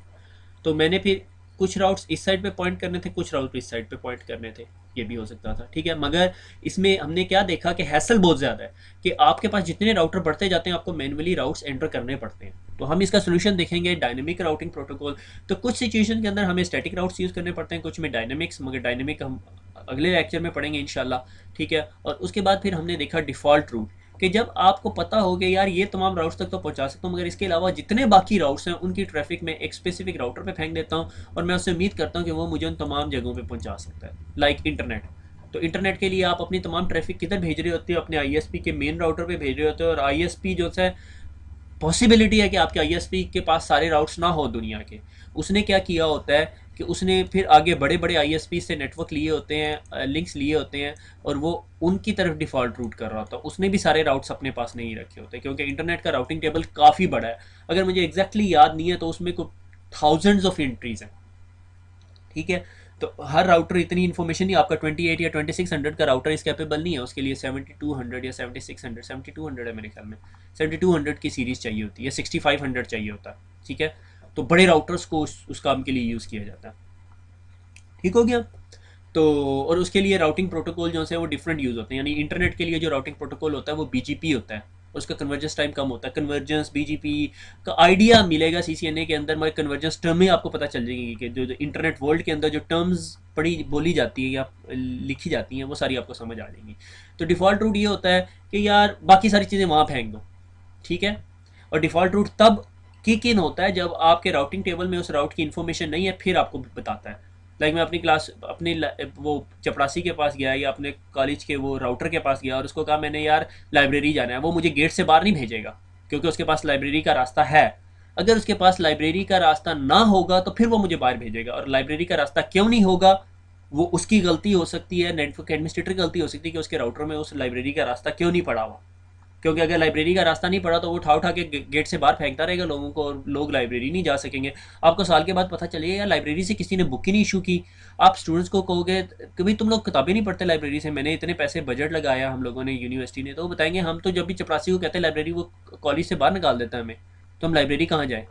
तो मैंने फिर कुछ राउट्स इस साइड पे पॉइंट करने थे, कुछ राउट इस साइड पे पॉइंट करने थे, ये भी हो सकता था। ठीक है, मगर इसमें हमने क्या देखा कि हैसल बहुत ज़्यादा है, कि आपके पास जितने राउटर बढ़ते जाते हैं आपको मैनुअली राउट्स एंटर करने पड़ते हैं। तो हम इसका सोल्यूशन देखेंगे डायनेमिक राउटिंग प्रोटोकॉल। तो कुछ सिचुएशन के अंदर हमें स्टैटिक राउट्स यूज़ करने पड़ते हैं, कुछ में डायनेमिक्स, मगर डायनेमिक हम अगले लेक्चर में पढ़ेंगे इंशाल्लाह। ठीक है, और उसके बाद फिर हमने देखा डिफ़ॉल्ट रूट, कि जब आपको पता हो कि यार ये तमाम राउट्स तक तो पहुंचा सकता हूँ, मगर इसके अलावा जितने बाकी राउट्स हैं उनकी ट्रैफिक में एक स्पेसिफिक राउटर पे फेंक देता हूँ, और मैं उससे उम्मीद करता हूँ कि वो मुझे उन तमाम जगहों पे पहुंचा सकता है, लाइक इंटरनेट। तो इंटरनेट के लिए आप अपनी तमाम ट्रैफिक किधर भेज रहे होते हो? अपने आईएसपी के मेन राउटर पे भेज रहे होते हो, और आईएसपी जो है, पॉसिबिलिटी है कि आपके आईएसपी के पास सारे राउट्स ना हो दुनिया के। उसने क्या किया होता है कि उसने फिर आगे बड़े बड़े आईएसपी से नेटवर्क लिए होते हैं, लिंक्स लिए होते हैं, और वो उनकी तरफ डिफ़ॉल्ट रूट कर रहा होता है। उसने भी सारे राउट्स अपने पास नहीं रखे होते, क्योंकि इंटरनेट का राउटिंग टेबल काफ़ी बड़ा है। अगर मुझे एग्जैक्टली याद नहीं है तो उसमें को थाउजेंड्स ऑफ एंट्रीज हैं, ठीक है। तो हर राउटर इतनी इन्फॉर्मेशन नहीं, आपका 28 या 2600 का राउटर इस कैपेबल नहीं है, उसके लिए 7200 या 7600, 7200 है मेरे ख्याल में, 7200 की सीरीज़ चाहिए होती है, 6500 चाहिए होता है, ठीक है। तो बड़े राउटर्स को उस काम के लिए यूज़ किया जाता है, ठीक हो गया। तो और उसके लिए राउटिंग प्रोटोकॉल जो है वो डिफरेंट यूज़ होते हैं, यानी इंटरनेट के लिए जो राउटिंग प्रोटोकॉल होता है वो बीजीपी होता है, उसका कन्वर्जेंस टाइम कम होता है। कन्वर्जेंस बीजीपी का आइडिया मिलेगा सीसीएनए के अंदर, मगर कन्वर्जेंस टर्म ही आपको पता चल जाएगी कि जो इंटरनेट वर्ल्ड के अंदर जो टर्म्स पढ़ी बोली जाती है या लिखी जाती हैं वो सारी आपको समझ आ जाएंगी। तो डिफ़ॉल्ट रूट ये होता है कि यार बाकी सारी चीज़ें वहाँ फेंक दो, ठीक है। और डिफ़ॉल्ट रूट तब किक इन होता है जब आपके राउटिंग टेबल में उस राउट की इन्फॉर्मेशन नहीं है, फिर आपको बताता है। लाइक मैं अपनी क्लास अपने वो चपरासी के पास गया या अपने कॉलेज के वो राउटर के पास गया और उसको कहा मैंने यार लाइब्रेरी जाना है, वो मुझे गेट से बाहर नहीं भेजेगा क्योंकि उसके पास लाइब्रेरी का रास्ता है। अगर उसके पास लाइब्रेरी का रास्ता ना होगा तो फिर वो मुझे बाहर भेजेगा, और लाइब्रेरी का रास्ता क्यों नहीं होगा, वो उसकी गलती हो सकती है, नेटवर्क एडमिनिस्ट्रेटर की गलती हो सकती है कि उसके राउटर में उस लाइब्रेरी का रास्ता क्यों नहीं पड़ा हुआ। क्योंकि अगर लाइब्रेरी का रास्ता नहीं पड़ा तो वो उठा उठा के गेट से बाहर फेंकता रहेगा लोगों को, और लोग लाइब्रेरी नहीं जा सकेंगे। आपको साल के बाद पता चलेगा यार लाइब्रेरी से किसी ने बुक ही नहीं इशू की। आप स्टूडेंट्स को कहोगे कि भाई तुम लोग किताबें नहीं पढ़ते लाइब्रेरी से, मैंने इतने पैसे बजट लगाया हम लोगों ने यूनिवर्सिटी ने, तो वो बताएंगे हम तो जब भी चपरासी को कहते हैं लाइब्रेरी, वो कॉलेज से बाहर निकाल देता है हमें, तो हम लाइब्रेरी कहाँ जाए,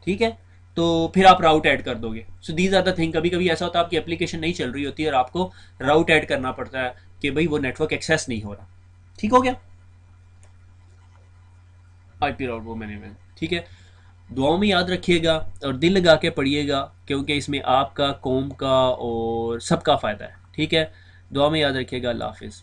ठीक है। तो फिर आप राउट ऐड कर दोगे। So these are the thing. कभी कभी ऐसा होता है आपकी एप्लीकेशन नहीं चल रही होती है और आपको राउट ऐड करना पड़ता है कि भाई वो नेटवर्क एक्सेस नहीं हो रहा, ठीक हो गया। आईपी राउट वो मैंने ठीक है। दुआओं में याद रखिएगा और दिल लगा के पढ़िएगा, क्योंकि इसमें आपका, कौम का और सबका फ़ायदा है, ठीक है। दुआ में याद रखिएगा। अल्लाह हाफिज़।